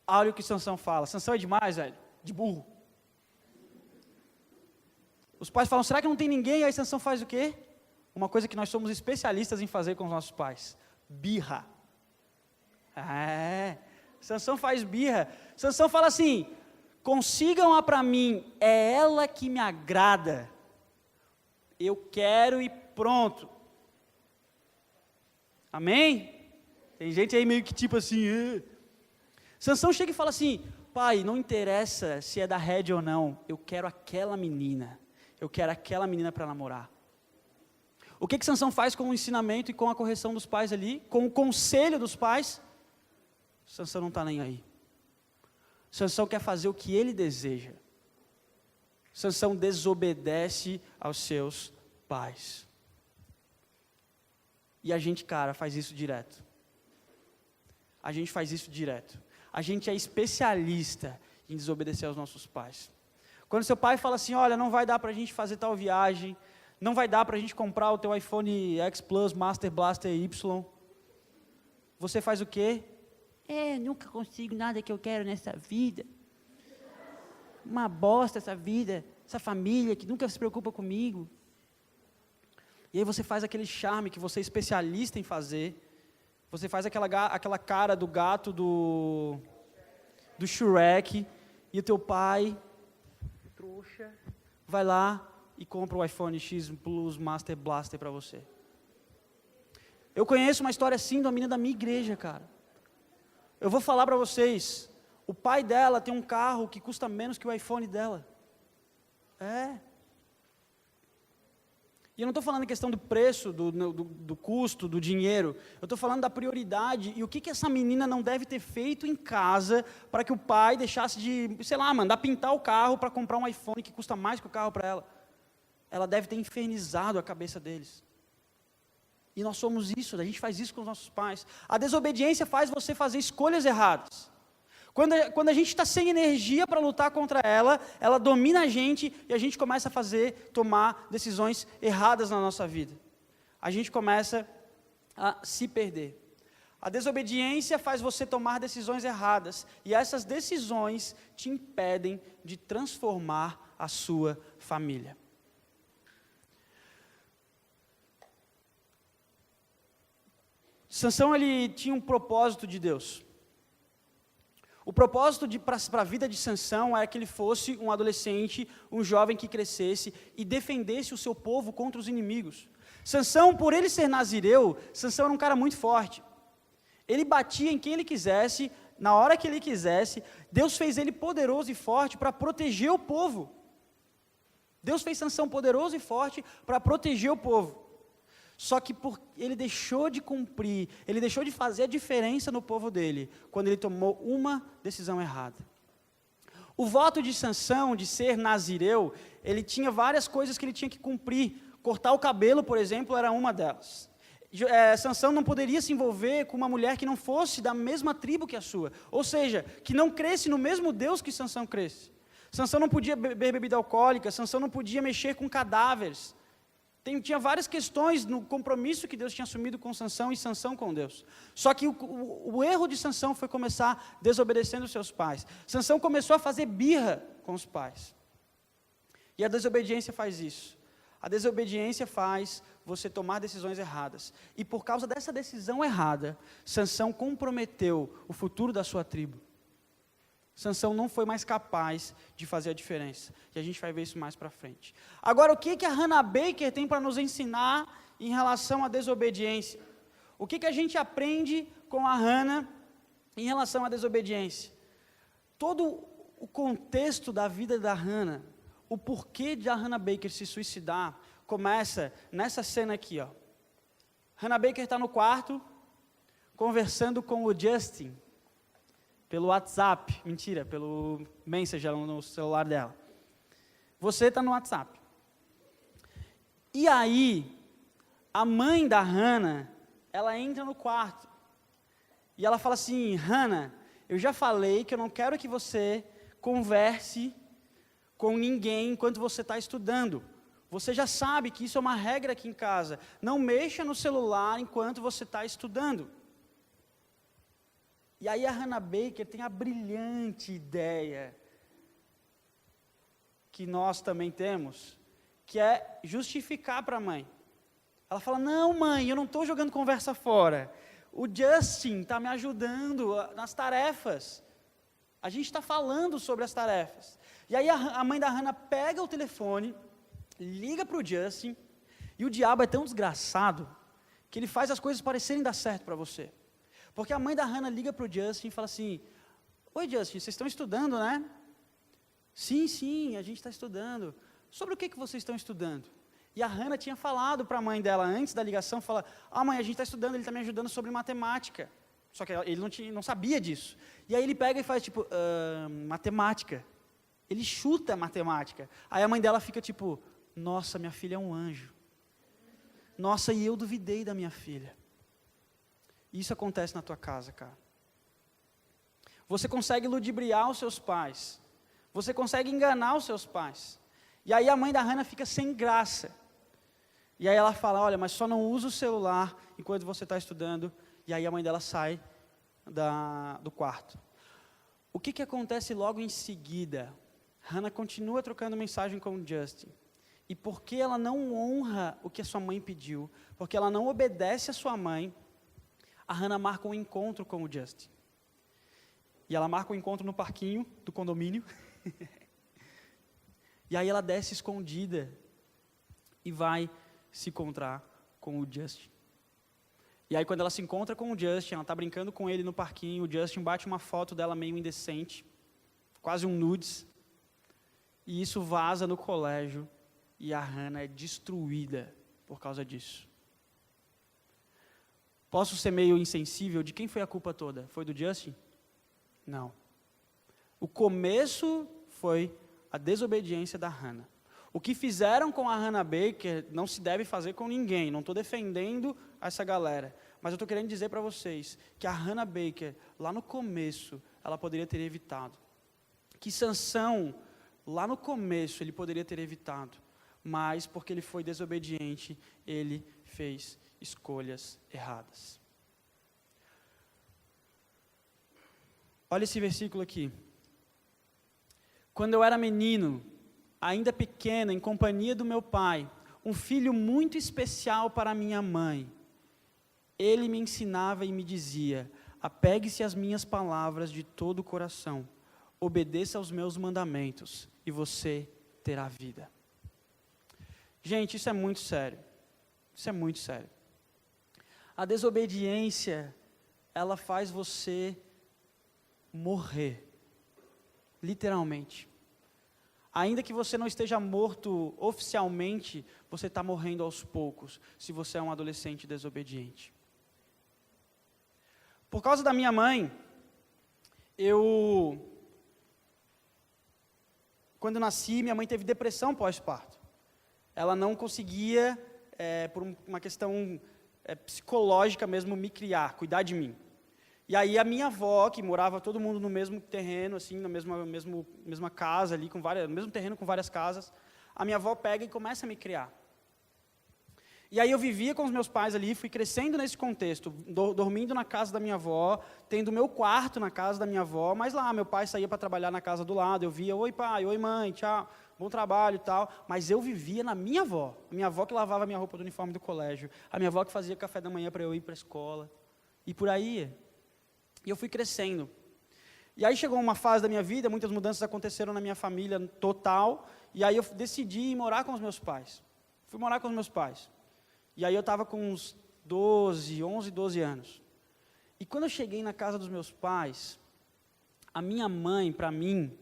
Olha o que Sansão fala. Sansão é demais, velho, de burro. Os pais falam, será que não tem ninguém? Aí Sansão faz o quê? Uma coisa que nós somos especialistas em fazer com os nossos pais. Birra. Sansão faz birra. Sansão fala assim, consigam-a para mim, é ela que me agrada. Eu quero e pronto. Amém? Tem gente aí meio que tipo assim. Sansão chega e fala assim, pai, não interessa se é da rede ou não, eu quero aquela menina. Eu quero aquela menina para namorar. O que Sansão faz com o ensinamento e com a correção dos pais ali? Com o conselho dos pais? Sansão não está nem aí. Sansão quer fazer o que ele deseja. Sansão desobedece aos seus pais. E a gente, cara, faz isso direto. A gente faz isso direto. A gente é especialista em desobedecer aos nossos pais. Quando seu pai fala assim, olha, não vai dar para a gente fazer tal viagem, não vai dar para a gente comprar o teu iPhone X Plus Master Blaster Y, você faz o quê? Nunca consigo nada que eu quero nessa vida. Uma bosta essa vida, essa família que nunca se preocupa comigo. E aí você faz aquele charme que você é especialista em fazer. Você faz aquela cara do gato do Shrek, e o teu pai, trouxa, vai lá e compra o iPhone X Plus Master Blaster para você. Eu conheço uma história assim de uma menina da minha igreja, cara. Eu vou falar para vocês, o pai dela tem um carro que custa menos que o iPhone dela. E eu não estou falando em questão do preço, do custo, do dinheiro. Eu estou falando da prioridade e o que essa menina não deve ter feito em casa para que o pai deixasse de, mandar pintar o carro para comprar um iPhone que custa mais que o carro para ela. Ela deve ter infernizado a cabeça deles. E nós somos isso, a gente faz isso com os nossos pais. A desobediência faz você fazer escolhas erradas. Quando a gente está sem energia para lutar contra ela, ela domina a gente e a gente começa a tomar decisões erradas na nossa vida. A gente começa a se perder. A desobediência faz você tomar decisões erradas e essas decisões te impedem de transformar a sua família. Sansão, ele tinha um propósito de Deus. O propósito para a vida de Sansão era que ele fosse um adolescente, um jovem que crescesse e defendesse o seu povo contra os inimigos. Sansão, por ele ser nazireu, Sansão era um cara muito forte. Ele batia em quem ele quisesse, na hora que ele quisesse. Deus fez ele poderoso e forte para proteger o povo. Deus fez Sansão poderoso e forte para proteger o povo. Só que ele deixou de cumprir, ele deixou de fazer a diferença no povo dele, quando ele tomou uma decisão errada. O voto de Sansão, de ser nazireu, ele tinha várias coisas que ele tinha que cumprir. Cortar o cabelo, por exemplo, era uma delas. Sansão não poderia se envolver com uma mulher que não fosse da mesma tribo que a sua, ou seja, que não cresce no mesmo Deus que Sansão cresce. Sansão não podia beber bebida alcoólica, Sansão não podia mexer com cadáveres. Tinha várias questões no compromisso que Deus tinha assumido com Sansão e Sansão com Deus. Só que o erro de Sansão foi começar desobedecendo os seus pais. Sansão começou a fazer birra com os pais. E a desobediência faz isso. A desobediência faz você tomar decisões erradas. E por causa dessa decisão errada, Sansão comprometeu o futuro da sua tribo. Sansão não foi mais capaz de fazer a diferença. E a gente vai ver isso mais para frente. Agora, o que a Hannah Baker tem para nos ensinar em relação à desobediência? O que a gente aprende com a Hannah em relação à desobediência? Todo o contexto da vida da Hannah, o porquê de a Hannah Baker se suicidar, começa nessa cena aqui, ó. Hannah Baker está no quarto, conversando com o Justin, pelo WhatsApp, mentira, pelo Messenger no celular dela. Você está no WhatsApp. E aí, a mãe da Hannah, ela entra no quarto, e ela fala assim: Hannah, eu já falei que eu não quero que você converse com ninguém enquanto você está estudando. Você já sabe que isso é uma regra aqui em casa. Não mexa no celular enquanto você está estudando. E aí a Hannah Baker tem a brilhante ideia, que nós também temos, que é justificar para a mãe. Ela fala: não, mãe, eu não estou jogando conversa fora. O Justin está me ajudando nas tarefas. A gente está falando sobre as tarefas. E aí a mãe da Hannah pega o telefone, liga para o Justin, e o diabo é tão desgraçado, que ele faz as coisas parecerem dar certo para você. Porque a mãe da Hannah liga para o Justin e fala assim: oi Justin, vocês estão estudando, né? Sim, a gente está estudando. Sobre o que vocês estão estudando? E a Hannah tinha falado para a mãe dela, antes da ligação, fala: mãe, a gente está estudando, ele está me ajudando sobre matemática. Só que ele não sabia disso. E aí ele pega e faz tipo, matemática. Ele chuta matemática. Aí a mãe dela fica tipo: nossa, minha filha é um anjo. Nossa, e eu duvidei da minha filha. Isso acontece na tua casa, cara. Você consegue ludibriar os seus pais. Você consegue enganar os seus pais. E aí a mãe da Hannah fica sem graça. E aí ela fala: olha, mas só não usa o celular enquanto você está estudando. E aí a mãe dela sai do quarto. O que acontece logo em seguida? Hannah continua trocando mensagem com o Justin. E porque ela não honra o que a sua mãe pediu, porque ela não obedece a sua mãe, a Hannah marca um encontro com o Justin. E ela marca um encontro no parquinho do condomínio. E aí ela desce escondida e vai se encontrar com o Justin. E aí quando ela se encontra com o Justin, ela está brincando com ele no parquinho, o Justin bate uma foto dela meio indecente, quase um nudes, e isso vaza no colégio, e a Hannah é destruída por causa disso. Posso ser meio insensível? De quem foi a culpa toda? Foi do Justin? Não. O começo foi a desobediência da Hannah. O que fizeram com a Hannah Baker não se deve fazer com ninguém. Não estou defendendo essa galera. Mas eu estou querendo dizer para vocês que a Hannah Baker, lá no começo, ela poderia ter evitado. Que Sansão, lá no começo, ele poderia ter evitado. Mas porque ele foi desobediente, ele fez escolhas erradas. Olha esse versículo aqui. Quando eu era menino, ainda pequeno, em companhia do meu pai, um filho muito especial para minha mãe, ele me ensinava e me dizia: apegue-se às minhas palavras de todo o coração, obedeça aos meus mandamentos e você terá vida. Gente, isso é muito sério. Isso é muito sério. A desobediência, ela faz você morrer, literalmente. Ainda que você não esteja morto oficialmente, você está morrendo aos poucos, se você é um adolescente desobediente. Por causa da minha mãe, quando nasci, minha mãe teve depressão pós-parto. Ela não conseguia, por uma questão psicológica mesmo, me criar, cuidar de mim. E aí a minha avó, que morava todo mundo no mesmo terreno, assim, na mesma casa ali, no mesmo terreno com várias casas, a minha avó pega e começa a me criar. E aí eu vivia com os meus pais ali, fui crescendo nesse contexto, dormindo na casa da minha avó, tendo meu quarto na casa da minha avó, mas lá meu pai saía para trabalhar na casa do lado, eu via: oi pai, oi mãe, tchau, bom trabalho e tal, mas eu vivia na minha avó. A minha avó que lavava a minha roupa do uniforme do colégio, a minha avó que fazia café da manhã para eu ir para a escola, e por aí ia. E eu fui crescendo. E aí chegou uma fase da minha vida, muitas mudanças aconteceram na minha família total, e aí eu decidi ir morar com os meus pais. Fui morar com os meus pais. E aí eu estava com uns 11, 12 anos. E quando eu cheguei na casa dos meus pais, a minha mãe, para mim,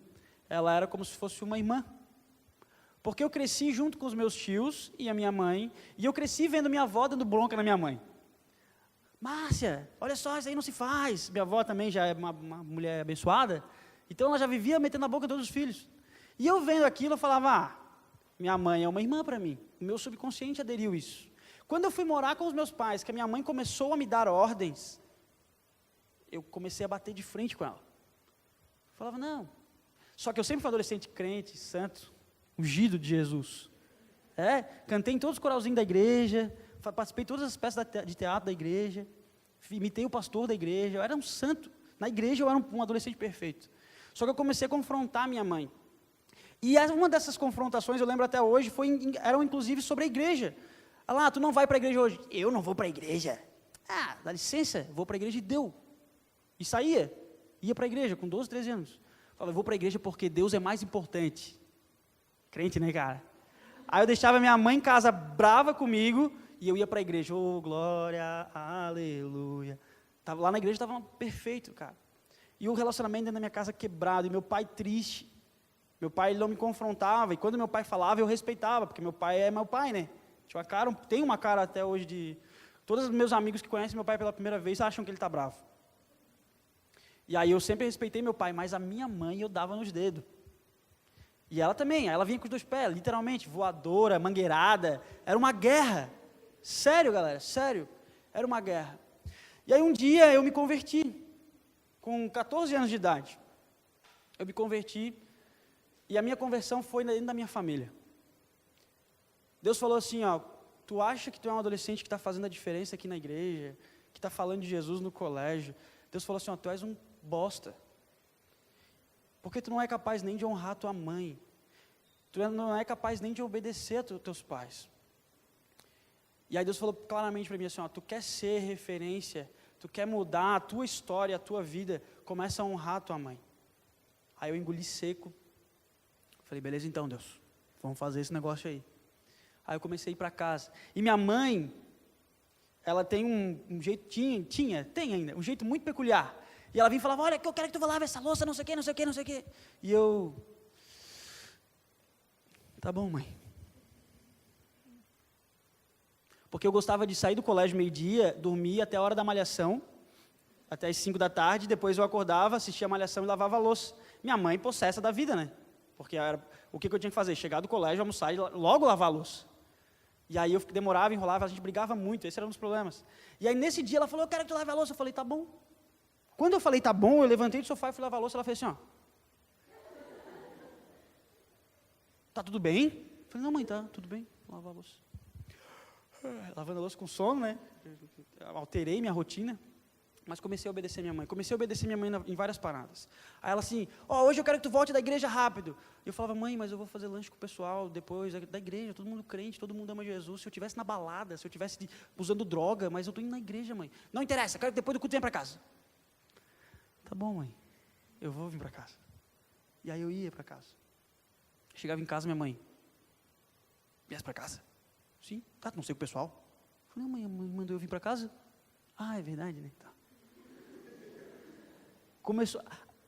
ela era como se fosse uma irmã. Porque eu cresci junto com os meus tios e a minha mãe, e eu cresci vendo minha avó dando bronca na minha mãe. Márcia, olha só, isso aí não se faz. Minha avó também já é uma mulher abençoada, então ela já vivia metendo a boca em todos os filhos. E eu vendo aquilo, eu falava, minha mãe é uma irmã para mim. O meu subconsciente aderiu isso. Quando eu fui morar com os meus pais, que a minha mãe começou a me dar ordens, eu comecei a bater de frente com ela. Eu falava, não. Só que eu sempre fui adolescente crente, santo, ungido de Jesus. Cantei em todos os coralzinhos da igreja, participei de todas as peças de teatro da igreja, imitei o pastor da igreja, eu era um santo. Na igreja eu era um adolescente perfeito. Só que eu comecei a confrontar minha mãe. E uma dessas confrontações, eu lembro até hoje, eram inclusive sobre a igreja. Ela, tu não vai para a igreja hoje? Eu não vou para a igreja. Dá licença, vou para a igreja e deu. E saía, ia para a igreja com 12, 13 anos. Falava, eu vou para a igreja porque Deus é mais importante. Crente, né, cara? Aí eu deixava minha mãe em casa brava comigo, e eu ia para a igreja, glória, aleluia. Lá na igreja estava perfeito, cara. E o relacionamento dentro da minha casa quebrado, e meu pai triste. Meu pai ele não me confrontava, e quando meu pai falava, eu respeitava, porque meu pai é meu pai, né? Tem uma cara até hoje de... Todos os meus amigos que conhecem meu pai pela primeira vez acham que ele está bravo. E aí eu sempre respeitei meu pai, mas a minha mãe eu dava nos dedos. E ela também, ela vinha com os dois pés, literalmente, voadora, mangueirada, era uma guerra. Sério, galera, sério, era uma guerra. E aí um dia eu me converti, com 14 anos de idade. Eu me converti, e a minha conversão foi dentro da minha família. Deus falou assim, tu acha que tu é um adolescente que está fazendo a diferença aqui na igreja, que está falando de Jesus no colégio? Deus falou assim, tu és um bosta. Porque tu não é capaz nem de honrar tua mãe. Tu não é capaz nem de obedecer a teus pais. E aí Deus falou claramente para mim assim, tu quer ser referência, tu quer mudar a tua história, a tua vida, começa a honrar a tua mãe. Aí eu engoli seco. Falei, beleza então, Deus, vamos fazer esse negócio aí. Aí eu comecei a ir para casa. E minha mãe, ela tem um jeito, tem ainda, um jeito muito peculiar. E ela vinha e falava, olha, eu quero que tu vá lavar essa louça, não sei o quê, não sei o quê, não sei o quê. E eu, tá bom, mãe. Porque eu gostava de sair do colégio meio-dia, dormir até a hora da malhação, até as 5 da tarde, depois eu acordava, assistia a malhação e lavava a louça. Minha mãe possessa da vida, né? Porque o que eu tinha que fazer? Chegar do colégio, almoçar e logo lavar a louça. E aí eu demorava, enrolava, a gente brigava muito, esse era um dos problemas. E aí nesse dia ela falou, eu quero que tu lave a louça. Eu falei, tá bom. Quando eu falei, tá bom, eu levantei do sofá e fui lavar a louça, ela fez assim, tá tudo bem? Eu falei, não mãe, tá tudo bem, vou lavar a louça. Lavando a louça com sono, né? Alterei minha rotina, mas comecei a obedecer minha mãe. Em várias paradas. Aí ela assim, hoje eu quero que tu volte da igreja rápido. E eu falava, mãe, mas eu vou fazer lanche com o pessoal depois da igreja, todo mundo crente, todo mundo ama Jesus. Se eu estivesse na balada, se eu estivesse usando droga, mas eu estou indo na igreja, mãe. Não interessa, eu quero que depois do culto venha para casa. Tá bom, mãe, eu vou vir para casa. E aí eu ia para casa. Chegava em casa, minha mãe, viesse para casa? Sim, tá, não sei o pessoal. Eu falei, mãe, a mãe mandou eu vir para casa? É verdade, né? Tá.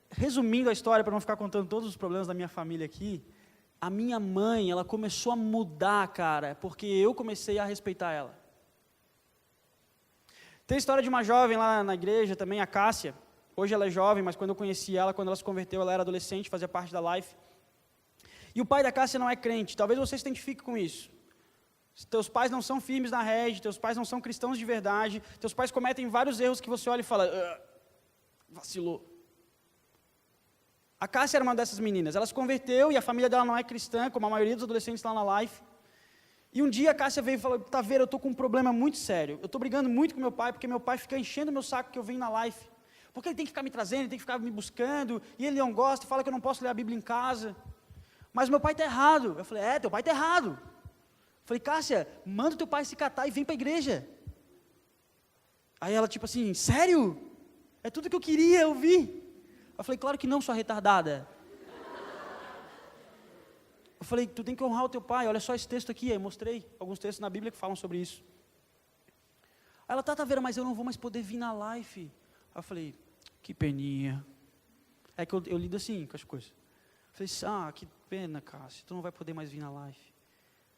Resumindo a história, para não ficar contando todos os problemas da minha família aqui, a minha mãe, ela começou a mudar, cara, porque eu comecei a respeitar ela. Tem a história de uma jovem lá na igreja também, a Cássia. Hoje ela é jovem, mas quando eu conheci ela, quando ela se converteu, ela era adolescente, fazia parte da Life. E o pai da Cássia não é crente, talvez você se identifique com isso. Teus pais não são firmes na rede, teus pais não são cristãos de verdade, teus pais cometem vários erros que você olha e fala, vacilou. A Cássia era uma dessas meninas, ela se converteu e a família dela não é cristã, como a maioria dos adolescentes lá na Life. E um dia a Cássia veio e falou, Taveira, eu estou com um problema muito sério, eu estou brigando muito com meu pai, porque meu pai fica enchendo meu saco que eu venho na Life. Porque ele tem que ficar me trazendo, ele tem que ficar me buscando, e ele não gosta, fala que eu não posso ler a Bíblia em casa. Mas meu pai está errado. Eu falei, teu pai está errado. Eu falei, Cássia, manda teu pai se catar e vem para a igreja. Aí ela tipo assim, sério? É tudo que eu queria ouvir. Eu falei, claro que não, sua retardada. Eu falei, tu tem que honrar o teu pai, olha só esse texto aqui. Aí eu mostrei alguns textos na Bíblia que falam sobre isso. Aí ela, Taveira, mas eu não vou mais poder vir na live. Aí eu falei, que peninha. É que eu lido assim com as coisas. Eu falei, que pena, Cássio, tu não vai poder mais vir na live.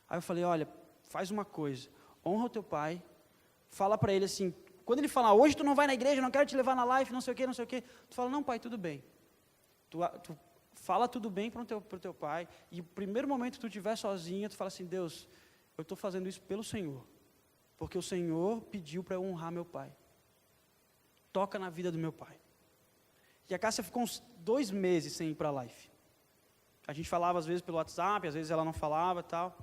Aí eu falei, olha, faz uma coisa, honra o teu pai, fala para ele assim, quando ele falar, hoje tu não vai na igreja, não quero te levar na live, não sei o que, tu fala, não pai, tudo bem. Tu fala tudo bem para o teu pai, e o primeiro momento que tu estiver sozinha, tu fala assim, Deus, eu estou fazendo isso pelo Senhor, porque o Senhor pediu para eu honrar meu pai. Toca na vida do meu pai. E a Cássia ficou uns 2 meses sem ir para a live. A gente falava às vezes pelo WhatsApp, às vezes ela não falava e tal.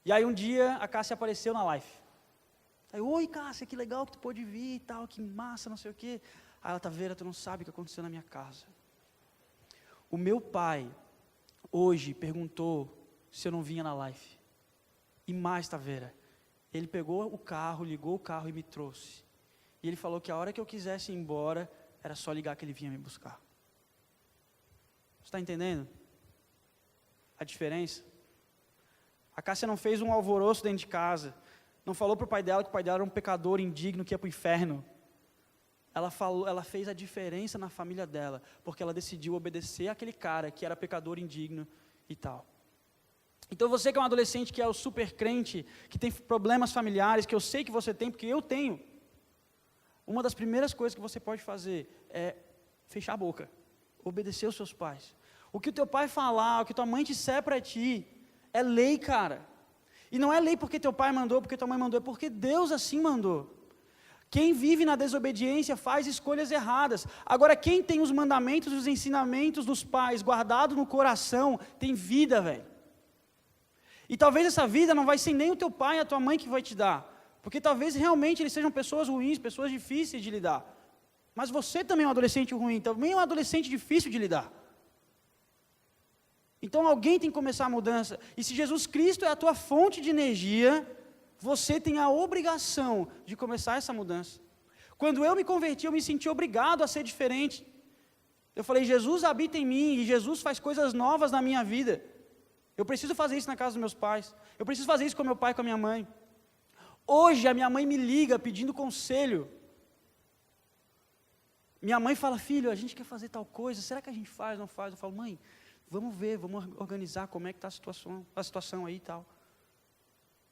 E aí um dia a Cássia apareceu na live. Aí, oi Cássia, que legal que tu pôde vir e tal, que massa, não sei o quê. Aí ela, Taveira, tu não sabe o que aconteceu na minha casa. O meu pai, hoje, perguntou se eu não vinha na live. E mais, Taveira, ele pegou o carro, ligou o carro e me trouxe. E ele falou que a hora que eu quisesse ir embora, era só ligar que ele vinha me buscar. Você está entendendo a diferença? A Cássia não fez um alvoroço dentro de casa. Não falou para o pai dela que o pai dela era um pecador indigno que ia para o inferno. Ela fez a diferença na família dela, porque ela decidiu obedecer àquele cara que era pecador indigno e tal. Então você que é um adolescente que é o super crente, que tem problemas familiares, que eu sei que você tem, porque eu tenho. Uma das primeiras coisas que você pode fazer é fechar a boca, obedecer aos seus pais. O que o teu pai falar, o que tua mãe disser para ti, é lei, cara. E não é lei porque teu pai mandou, porque tua mãe mandou, é porque Deus assim mandou. Quem vive na desobediência faz escolhas erradas. Agora, quem tem os mandamentos e os ensinamentos dos pais guardados no coração, tem vida, velho. E talvez essa vida não vai ser nem o teu pai e a tua mãe que vai te dar. Porque talvez realmente eles sejam pessoas ruins, pessoas difíceis de lidar. Mas você também é um adolescente ruim, também é um adolescente difícil de lidar. Então alguém tem que começar a mudança. E se Jesus Cristo é a tua fonte de energia, você tem a obrigação de começar essa mudança. Quando eu me converti, eu me senti obrigado a ser diferente. Eu falei, Jesus habita em mim e Jesus faz coisas novas na minha vida. Eu preciso fazer isso na casa dos meus pais. Eu preciso fazer isso com meu pai e com a minha mãe. Hoje a minha mãe me liga pedindo conselho. Minha mãe fala, filho, a gente quer fazer tal coisa, será que a gente faz, não faz? Eu falo, mãe, vamos ver, vamos organizar como é que está a situação aí e tal.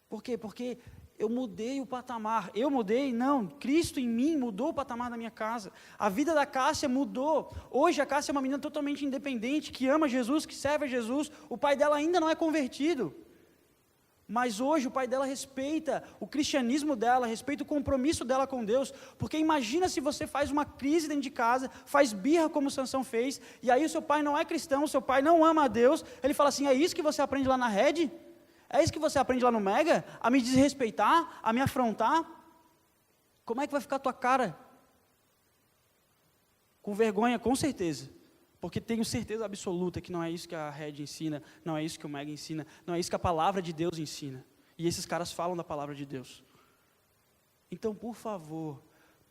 Por quê? Porque eu mudei o patamar. Eu mudei? Não, Cristo em mim mudou o patamar da minha casa. A vida da Cássia mudou. Hoje a Cássia é uma menina totalmente independente, que ama Jesus, que serve a Jesus. O pai dela ainda não é convertido. Mas hoje o pai dela respeita o cristianismo dela, respeita o compromisso dela com Deus, porque imagina se você faz uma crise dentro de casa, faz birra como Sansão fez, e aí o seu pai não é cristão, o seu pai não ama a Deus, ele fala assim, é isso que você aprende lá na Red? É isso que você aprende lá no Mega? A me desrespeitar? A me afrontar? Como é que vai ficar a tua cara? Com vergonha, com certeza. Porque tenho certeza absoluta que não é isso que a Red ensina, não é isso que o Mega ensina, não é isso que a palavra de Deus ensina. E esses caras falam da palavra de Deus. Então, por favor,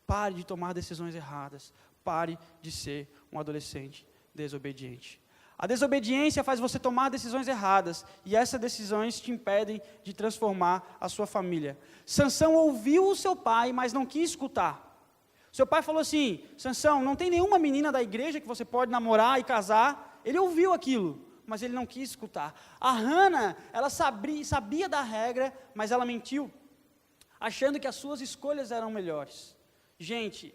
pare de tomar decisões erradas. Pare de ser um adolescente desobediente. A desobediência faz você tomar decisões erradas, e essas decisões te impedem de transformar a sua família. Sansão ouviu o seu pai, mas não quis escutar. Seu pai falou assim, Sansão, não tem nenhuma menina da igreja que você pode namorar e casar. Ele ouviu aquilo, mas ele não quis escutar. A Hannah, ela sabia da regra, mas ela mentiu, achando que as suas escolhas eram melhores. Gente,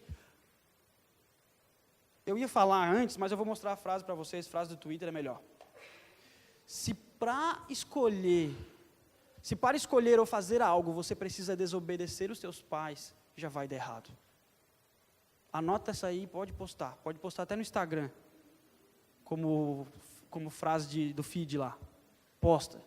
eu ia falar antes, mas eu vou mostrar a frase para vocês, frase do Twitter é melhor. Se para escolher ou fazer algo, você precisa desobedecer os seus pais, já vai dar errado. Anota essa aí, pode postar até no Instagram, como frase do feed lá, posta.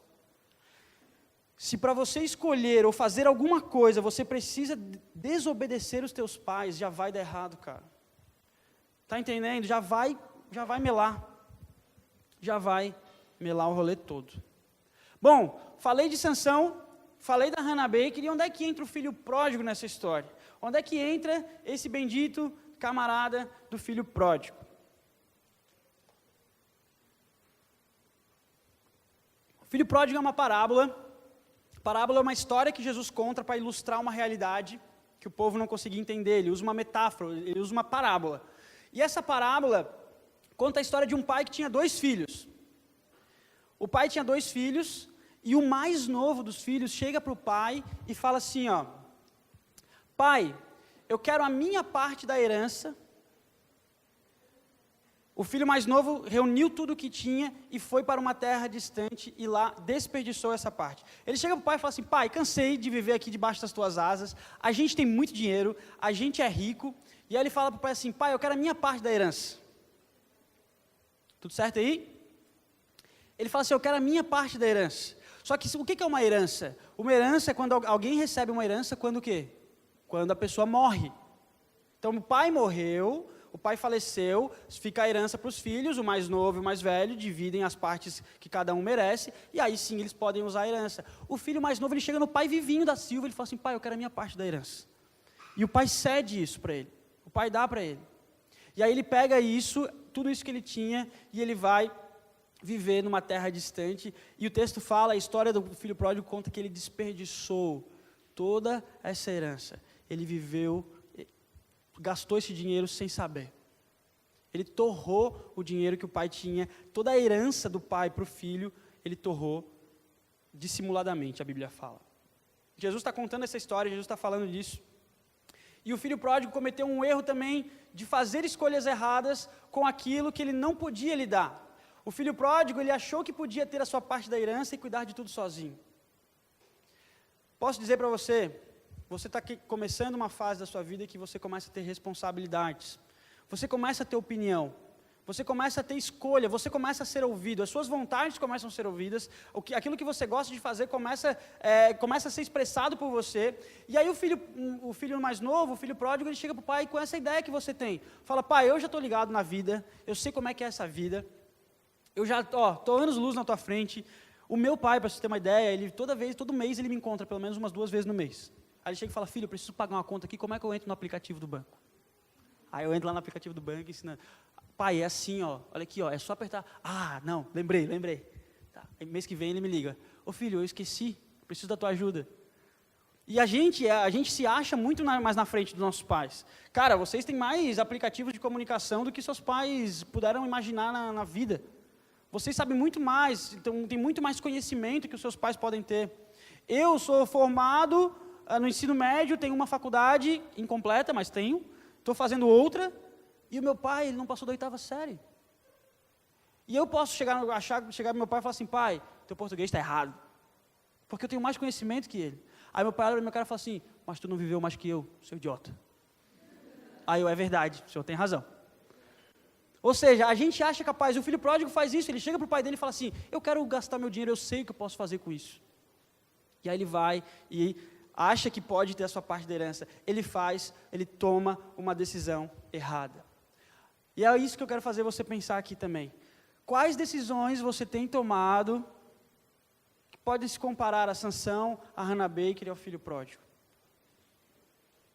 Se para você escolher ou fazer alguma coisa, você precisa desobedecer os teus pais, já vai dar errado, cara. Está entendendo? Já vai melar, já vai melar o rolê todo. Bom, falei de Sansão, falei da Hannah Baker, e onde é que entra o filho pródigo nessa história? Onde é que entra esse bendito camarada do filho pródigo? O filho pródigo é uma parábola. Parábola é uma história que Jesus conta para ilustrar uma realidade que o povo não conseguia entender. Ele usa uma metáfora, ele usa uma parábola. E essa parábola conta a história de um pai que tinha 2 filhos. O pai tinha 2 filhos, e o mais novo dos filhos chega para o pai e fala assim, ó: pai, eu quero a minha parte da herança. O filho mais novo reuniu tudo o que tinha e foi para uma terra distante e lá desperdiçou essa parte. Ele chega para o pai e fala assim: pai, cansei de viver aqui debaixo das tuas asas, a gente tem muito dinheiro, a gente é rico. E aí ele fala para o pai assim: pai, eu quero a minha parte da herança. Tudo certo aí? Ele fala assim: eu quero a minha parte da herança. Só que o que é uma herança? Uma herança é quando alguém recebe uma herança quando o quê? Quando a pessoa morre. Então o pai morreu, o pai faleceu, fica a herança para os filhos, o mais novo e o mais velho, dividem as partes que cada um merece, e aí sim eles podem usar a herança. O filho mais novo, ele chega no pai vivinho da Silva, ele fala assim: pai, eu quero a minha parte da herança. E o pai cede isso para ele, o pai dá para ele. E aí ele pega isso, tudo isso que ele tinha, e ele vai viver numa terra distante, e o texto fala, a história do filho pródigo conta que ele desperdiçou toda essa herança. Ele viveu, gastou esse dinheiro sem saber. Ele torrou o dinheiro que o pai tinha, toda a herança do pai para o filho, ele torrou dissimuladamente, a Bíblia fala. Jesus está contando essa história, Jesus está falando disso. E o filho pródigo cometeu um erro também de fazer escolhas erradas com aquilo que ele não podia lidar. O filho pródigo, ele achou que podia ter a sua parte da herança e cuidar de tudo sozinho. Posso dizer para você, você está começando uma fase da sua vida que você começa a ter responsabilidades. Você começa a ter opinião. Você começa a ter escolha, você começa a ser ouvido, as suas vontades começam a ser ouvidas, aquilo que você gosta de fazer começa a ser expressado por você, e aí o filho mais novo, o filho pródigo, ele chega para o pai com essa ideia que você tem, fala: pai, eu já estou ligado na vida, eu sei como é que é essa vida, eu já estou anos-luz na tua frente. O meu pai, para você ter uma ideia, ele todo mês ele me encontra pelo menos umas 2 vezes no mês, aí ele chega e fala: filho, eu preciso pagar uma conta aqui, como é que eu entro no aplicativo do banco? Aí eu entro lá no aplicativo do banco ensinando: pai, é assim, ó, olha aqui, ó, é só apertar. Ah, não, lembrei. Tá. Mês que vem ele me liga: ô filho, eu esqueci, preciso da tua ajuda. E a gente se acha muito mais na frente dos nossos pais. Cara, vocês têm mais aplicativos de comunicação do que seus pais puderam imaginar na vida. Vocês sabem muito mais, então tem muito mais conhecimento que os seus pais podem ter. Eu sou formado no ensino médio, tenho uma faculdade incompleta, mas tenho. Estou fazendo outra. E o meu pai, ele não passou da 8ª série. E eu posso chegar para meu pai e falar assim: pai, teu português está errado. Porque eu tenho mais conhecimento que ele. Aí meu pai olha para meu cara e fala assim: mas tu não viveu mais que eu, seu idiota. Aí eu: é verdade, o senhor tem razão. Ou seja, a gente acha capaz, o filho pródigo faz isso, ele chega para o pai dele e fala assim: eu quero gastar meu dinheiro, eu sei o que eu posso fazer com isso. E aí ele vai e acha que pode ter a sua parte da herança. Ele toma uma decisão errada. E é isso que eu quero fazer você pensar aqui também. Quais decisões você tem tomado que podem se comparar a Sansão, a Hannah Baker e ao filho pródigo?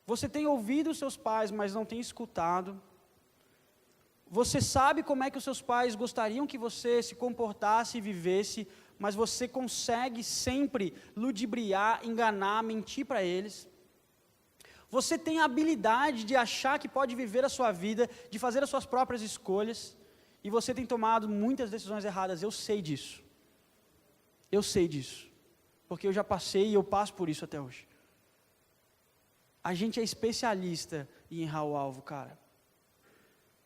Você tem ouvido os seus pais, mas não tem escutado. Você sabe como é que os seus pais gostariam que você se comportasse e vivesse, mas você consegue sempre ludibriar, enganar, mentir para eles. Você tem a habilidade de achar que pode viver a sua vida, de fazer as suas próprias escolhas, e você tem tomado muitas decisões erradas. Eu sei disso. Eu sei disso. Porque eu já passei e eu passo por isso até hoje. A gente é especialista em errar o alvo, cara.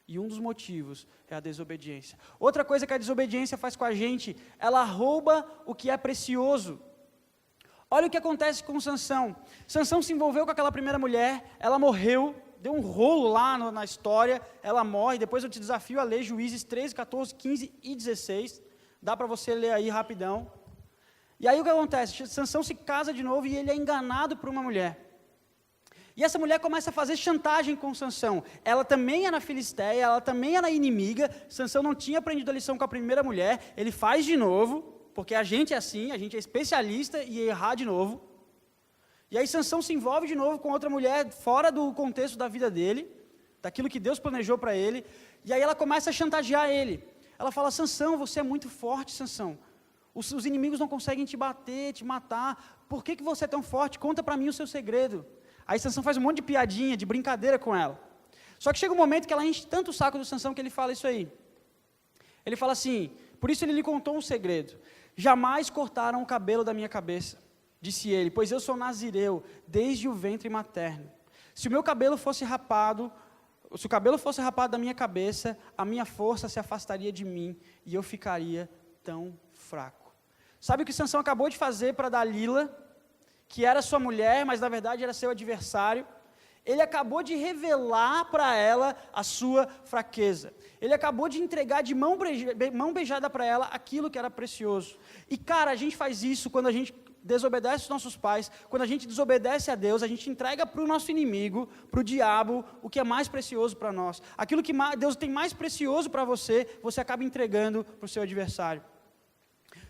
E um dos motivos é a desobediência. Outra coisa que a desobediência faz com a gente, ela rouba o que é precioso. Olha o que acontece com Sansão. Sansão se envolveu com aquela primeira mulher, ela morreu, deu um rolo lá na história, ela morre. Depois eu te desafio a ler Juízes 13, 14, 15 e 16. Dá para você ler aí rapidão. E aí o que acontece? Sansão se casa de novo e ele é enganado por uma mulher. E essa mulher começa a fazer chantagem com Sansão. Ela também era filisteia, ela também era inimiga. Sansão não tinha aprendido a lição com a primeira mulher. Ele faz de novo, porque a gente é assim, a gente é especialista em errar de novo. E aí Sansão se envolve de novo com outra mulher fora do contexto da vida dele, daquilo que Deus planejou para ele. E aí ela começa a chantagear ele. Ela fala: Sansão, você é muito forte, Sansão. Os inimigos não conseguem te bater, te matar. Por que você é tão forte? Conta para mim o seu segredo. Aí Sansão faz um monte de piadinha, de brincadeira com ela. Só que chega um momento que ela enche tanto o saco do Sansão que ele fala isso aí. Ele fala assim: por isso ele lhe contou um segredo. Jamais cortaram o cabelo da minha cabeça, disse ele, pois eu sou nazireu desde o ventre materno. Se o cabelo fosse rapado da minha cabeça, a minha força se afastaria de mim e eu ficaria tão fraco. Sabe o que Sansão acabou de fazer para Dalila, que era sua mulher, mas na verdade era seu adversário? Ele acabou de revelar para ela a sua fraqueza. Ele acabou de entregar de mão beijada para ela aquilo que era precioso. E cara, a gente faz isso quando a gente desobedece os nossos pais, quando a gente desobedece a Deus, a gente entrega para o nosso inimigo, para o diabo, o que é mais precioso para nós. Aquilo que Deus tem mais precioso para você, você acaba entregando para o seu adversário.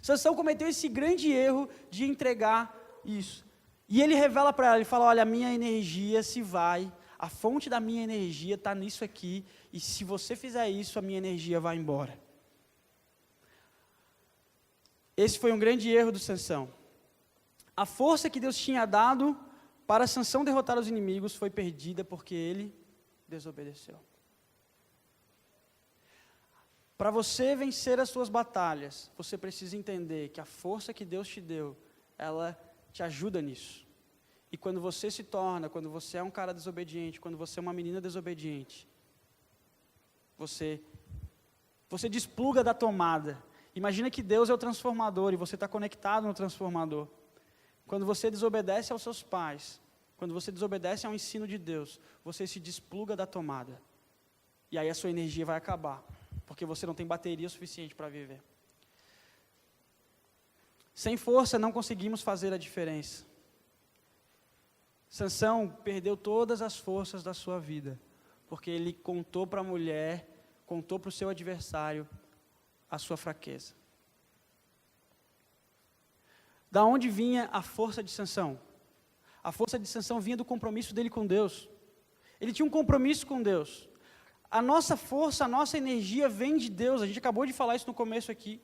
Sansão cometeu esse grande erro de entregar isso. E ele revela para ela, ele fala: olha, a minha energia se vai, a fonte da minha energia está nisso aqui, e se você fizer isso, a minha energia vai embora. Esse foi um grande erro do Sansão. A força que Deus tinha dado para Sansão derrotar os inimigos foi perdida porque ele desobedeceu. Para você vencer as suas batalhas, você precisa entender que a força que Deus te deu, ela te ajuda nisso. E quando você é um cara desobediente, quando você é uma menina desobediente, você despluga da tomada. Imagina que Deus é o transformador e você está conectado no transformador. Quando você desobedece aos seus pais, quando você desobedece ao ensino de Deus, você se despluga da tomada. E aí a sua energia vai acabar, porque você não tem bateria suficiente para viver. Sem força não conseguimos fazer a diferença. Sansão perdeu todas as forças da sua vida, porque ele contou para a mulher, contou para o seu adversário a sua fraqueza. Da onde vinha a força de Sansão? A força de Sansão vinha do compromisso dele com Deus. Ele tinha um compromisso com Deus. A nossa força, a nossa energia vem de Deus. A gente acabou de falar isso no começo aqui.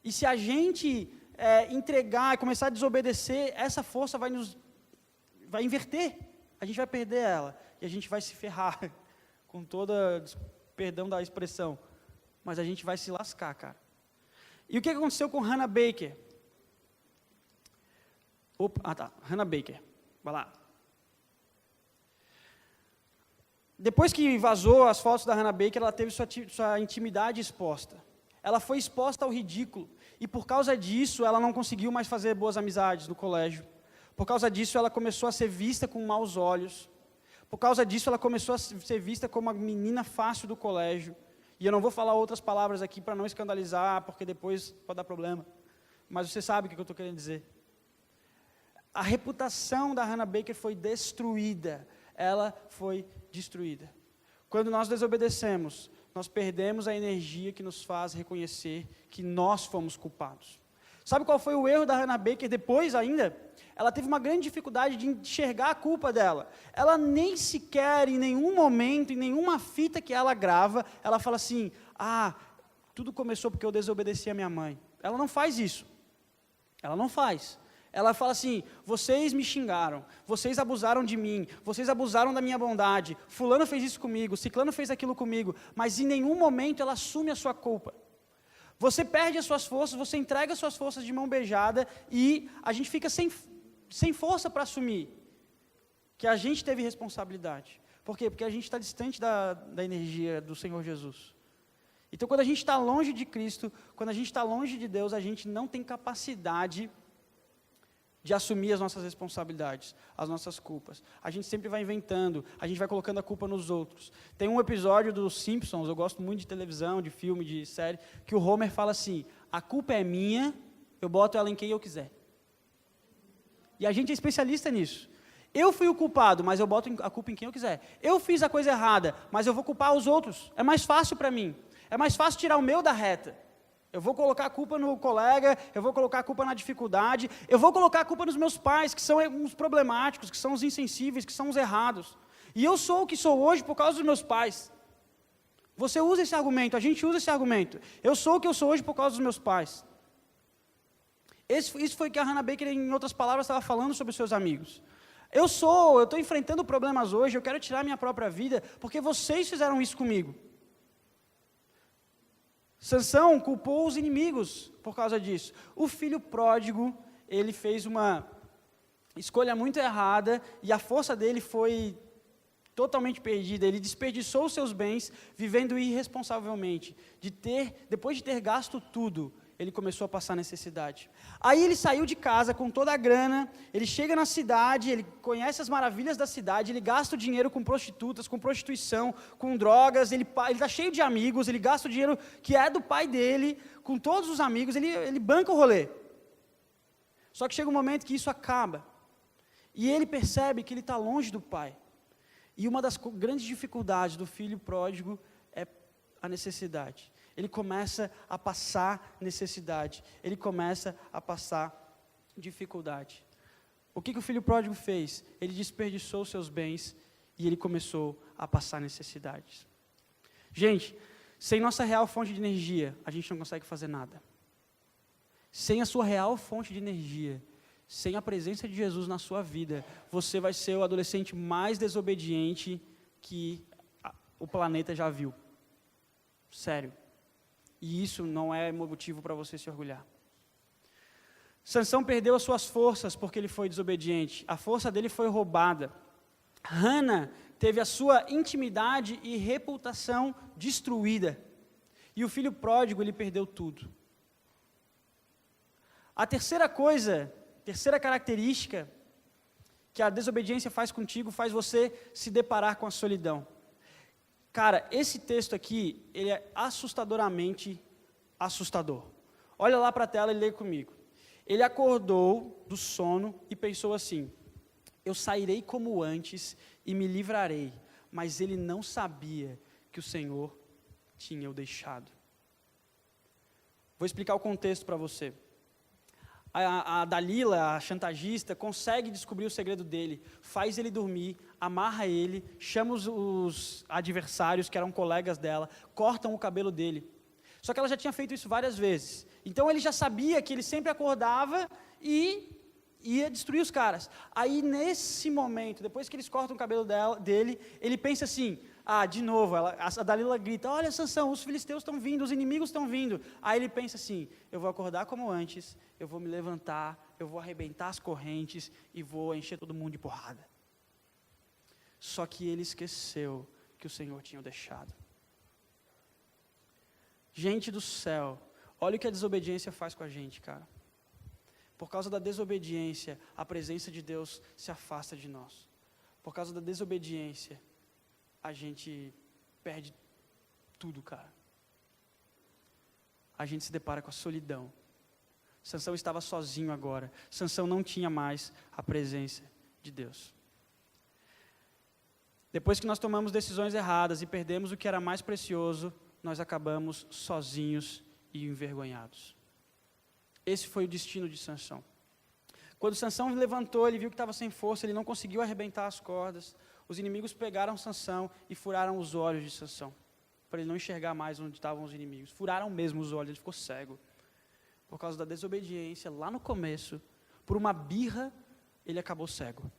E se a gente entregar e começar a desobedecer, essa força vai inverter. A gente vai perder ela. E a gente vai se ferrar. Com toda, perdão da expressão. Mas a gente vai se lascar, cara. E o que aconteceu com Hannah Baker? Hannah Baker. Vai lá. Depois que vazou as fotos da Hannah Baker, ela teve sua intimidade exposta. Ela foi exposta ao ridículo. E por causa disso, ela não conseguiu mais fazer boas amizades no colégio. Por causa disso, ela começou a ser vista com maus olhos. Por causa disso, ela começou a ser vista como uma menina fácil do colégio. E eu não vou falar outras palavras aqui para não escandalizar, porque depois pode dar problema. Mas você sabe o que eu estou querendo dizer. A reputação da Hannah Baker foi destruída. Ela foi destruída. Quando nós desobedecemos, nós perdemos a energia que nos faz reconhecer que nós fomos culpados. Sabe qual foi o erro da Hannah Baker depois ainda? Ela teve uma grande dificuldade de enxergar a culpa dela. Ela nem sequer, em nenhum momento, em nenhuma fita que ela grava, ela fala assim: tudo começou porque eu desobedeci a minha mãe. Ela não faz isso. Ela não faz. Ela fala assim: vocês me xingaram, vocês abusaram de mim, vocês abusaram da minha bondade, fulano fez isso comigo, ciclano fez aquilo comigo, mas em nenhum momento ela assume a sua culpa. Você perde as suas forças, você entrega as suas forças de mão beijada e a gente fica sem força para assumir que a gente teve responsabilidade. Por quê? Porque a gente está distante da energia do Senhor Jesus. Então, quando a gente está longe de Cristo, quando a gente está longe de Deus, a gente não tem capacidade de assumir as nossas responsabilidades, as nossas culpas. A gente sempre vai inventando, a gente vai colocando a culpa nos outros. Tem um episódio dos Simpsons, eu gosto muito de televisão, de filme, de série, que o Homer fala assim: a culpa é minha, eu boto ela em quem eu quiser. E a gente é especialista nisso. Eu fui o culpado, mas eu boto a culpa em quem eu quiser. Eu fiz a coisa errada, mas eu vou culpar os outros. É mais fácil para mim. É mais fácil tirar o meu da reta. Eu vou colocar a culpa no colega, eu vou colocar a culpa na dificuldade, eu vou colocar a culpa nos meus pais, que são os problemáticos, que são os insensíveis, que são os errados. E eu sou o que sou hoje por causa dos meus pais. Você usa esse argumento, a gente usa esse argumento. Eu sou o que eu sou hoje por causa dos meus pais. Isso foi que a Hannah Baker, em outras palavras, estava falando sobre os seus amigos. Eu estou enfrentando problemas hoje, eu quero tirar minha própria vida, porque vocês fizeram isso comigo. Sansão culpou os inimigos por causa disso. O filho pródigo, ele fez uma escolha muito errada, e a força dele foi totalmente perdida. Ele desperdiçou os seus bens, vivendo irresponsavelmente. Depois de ter gasto tudo, ele começou a passar necessidade. Aí ele saiu de casa com toda a grana, ele chega na cidade, ele conhece as maravilhas da cidade, ele gasta o dinheiro com prostitutas, com prostituição, com drogas, ele está cheio de amigos, ele gasta o dinheiro que é do pai dele, com todos os amigos, ele banca o rolê. Só que chega um momento que isso acaba, e ele percebe que ele está longe do pai. E uma das grandes dificuldades do filho pródigo é a necessidade. Ele começa a passar necessidade, ele começa a passar dificuldade. O que o filho pródigo fez? Ele desperdiçou os seus bens e ele começou a passar necessidades. Gente, sem nossa real fonte de energia, a gente não consegue fazer nada. Sem a sua real fonte de energia, sem a presença de Jesus na sua vida, você vai ser o adolescente mais desobediente que o planeta já viu. Sério. E isso não é motivo para você se orgulhar. Sansão perdeu as suas forças porque ele foi desobediente. A força dele foi roubada. Hannah teve a sua intimidade e reputação destruída. E o filho pródigo, ele perdeu tudo. A terceira característica que a desobediência faz contigo, faz você se deparar com a solidão. Cara, esse texto aqui, ele é assustadoramente assustador. Olha lá para a tela e lê comigo. Ele acordou do sono e pensou assim: eu sairei como antes e me livrarei. Mas ele não sabia que o Senhor tinha o deixado. Vou explicar o contexto para você. A Dalila, a chantagista, consegue descobrir o segredo dele, faz ele dormir, amarra ele, chama os adversários, que eram colegas dela, cortam o cabelo dele. Só que ela já tinha feito isso várias vezes. Então ele já sabia que ele sempre acordava e ia destruir os caras. Aí nesse momento, depois que eles cortam o cabelo dele, ele pensa assim: de novo, a Dalila grita: olha, Sansão, os filisteus estão vindo, os inimigos estão vindo. Aí ele pensa assim: eu vou acordar como antes, eu vou me levantar, eu vou arrebentar as correntes e vou encher todo mundo de porrada. Só que ele esqueceu que o Senhor tinha o deixado. Gente do céu, olha o que a desobediência faz com a gente, cara. Por causa da desobediência, a presença de Deus se afasta de nós. Por causa da desobediência, a gente perde tudo, cara. A gente se depara com a solidão. Sansão estava sozinho agora. Sansão não tinha mais a presença de Deus. Depois que nós tomamos decisões erradas e perdemos o que era mais precioso, nós acabamos sozinhos e envergonhados. Esse foi o destino de Sansão. Quando Sansão levantou, ele viu que estava sem força, ele não conseguiu arrebentar as cordas. Os inimigos pegaram Sansão e furaram os olhos de Sansão, para ele não enxergar mais onde estavam os inimigos. Furaram mesmo os olhos, ele ficou cego. Por causa da desobediência, lá no começo, por uma birra, ele acabou cego.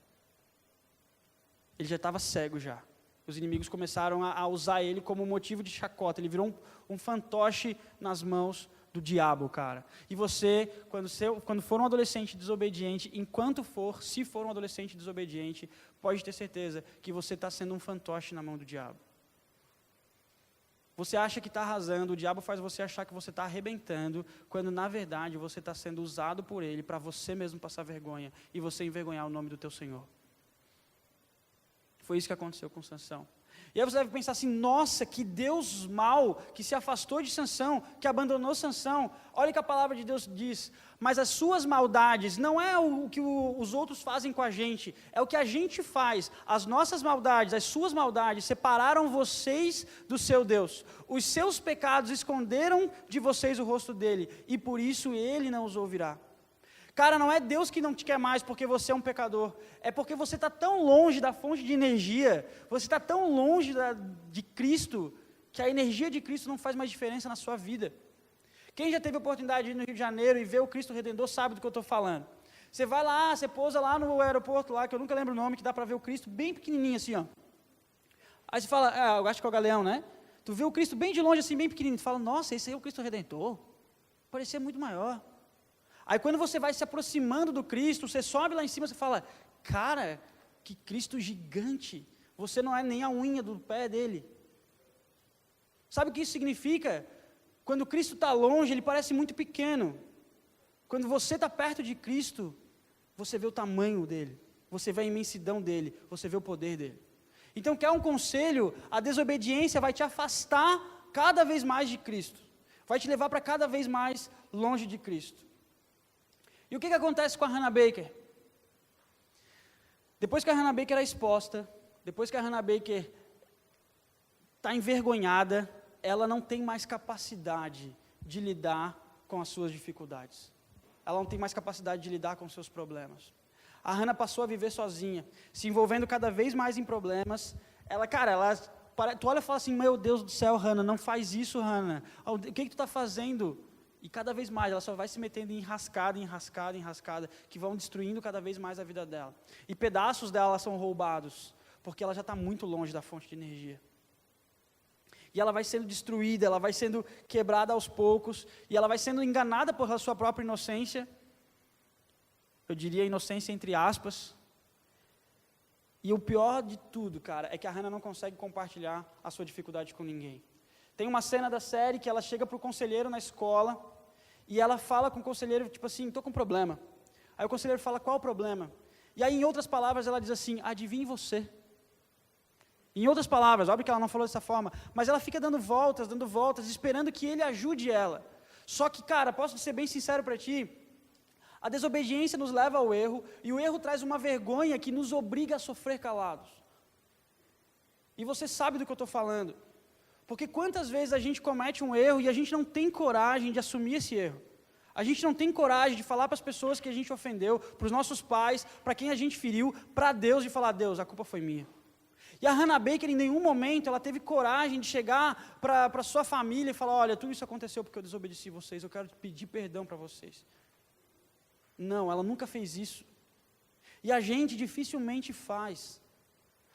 Ele já estava cego já. Os inimigos começaram a usar ele como motivo de chacota. Ele virou um fantoche nas mãos do diabo, cara. E você, quando for um adolescente desobediente, se for um adolescente desobediente, pode ter certeza que você está sendo um fantoche na mão do diabo. Você acha que está arrasando, o diabo faz você achar que você está arrebentando, quando na verdade você está sendo usado por ele para você mesmo passar vergonha e você envergonhar o nome do teu Senhor. Foi isso que aconteceu com Sansão. E aí você deve pensar assim, nossa, que Deus mau, que se afastou de Sansão, que abandonou Sansão. Olha o que a palavra de Deus diz, mas as suas maldades não é o que os outros fazem com a gente, é o que a gente faz. As nossas maldades, as suas maldades separaram vocês do seu Deus. Os seus pecados esconderam de vocês o rosto dele, e por isso ele não os ouvirá. Cara, não é Deus que não te quer mais porque você é um pecador. É porque você está tão longe da fonte de energia, você está tão longe de Cristo, que a energia de Cristo não faz mais diferença na sua vida. Quem já teve a oportunidade de ir no Rio de Janeiro e ver o Cristo Redentor sabe do que eu estou falando. Você vai lá, você pousa lá no aeroporto, lá, que eu nunca lembro o nome, que dá para ver o Cristo bem pequenininho assim, ó. Aí você fala, eu acho que é o Galeão, né? Tu vê o Cristo bem de longe assim, bem pequenininho. Tu fala, nossa, esse aí é o Cristo Redentor. Parecia muito maior. Aí quando você vai se aproximando do Cristo, você sobe lá em cima, você fala, cara, que Cristo gigante, você não é nem a unha do pé dele. Sabe o que isso significa? Quando Cristo está longe, ele parece muito pequeno. Quando você está perto de Cristo, você vê o tamanho dele, você vê a imensidão dele, você vê o poder dele. Então, quer um conselho? A desobediência vai te afastar cada vez mais de Cristo, vai te levar para cada vez mais longe de Cristo. E o que acontece com a Hannah Baker? Depois que a Hannah Baker é exposta, depois que a Hannah Baker está envergonhada, ela não tem mais capacidade de lidar com as suas dificuldades. Ela não tem mais capacidade de lidar com os seus problemas. A Hannah passou a viver sozinha, se envolvendo cada vez mais em problemas. Tu olha e fala assim, meu Deus do céu, Hannah, não faz isso, Hannah. O que tu está fazendo? E cada vez mais ela só vai se metendo em enrascada, que vão destruindo cada vez mais a vida dela. E pedaços dela são roubados, porque ela já está muito longe da fonte de energia. E ela vai sendo destruída, ela vai sendo quebrada aos poucos, e ela vai sendo enganada por sua própria inocência. Eu diria inocência entre aspas. E o pior de tudo, cara, é que a Hannah não consegue compartilhar a sua dificuldade com ninguém. Tem uma cena da série que ela chega para o conselheiro na escola e ela fala com o conselheiro, tipo assim, estou com um problema. Aí o conselheiro fala, qual o problema? E aí, em outras palavras, ela diz assim, adivinhe você. Em outras palavras, óbvio que ela não falou dessa forma, mas ela fica dando voltas, esperando que ele ajude ela. Só que, cara, posso ser bem sincero para ti, a desobediência nos leva ao erro, e o erro traz uma vergonha que nos obriga a sofrer calados. E você sabe do que eu estou falando. Porque quantas vezes a gente comete um erro e a gente não tem coragem de assumir esse erro. A gente não tem coragem de falar para as pessoas que a gente ofendeu, para os nossos pais, para quem a gente feriu, para Deus e falar, Deus, a culpa foi minha. E a Hannah Baker, em nenhum momento, ela teve coragem de chegar para sua família e falar, olha, tudo isso aconteceu porque eu desobedeci vocês, eu quero pedir perdão para vocês. Não, ela nunca fez isso. E a gente dificilmente faz.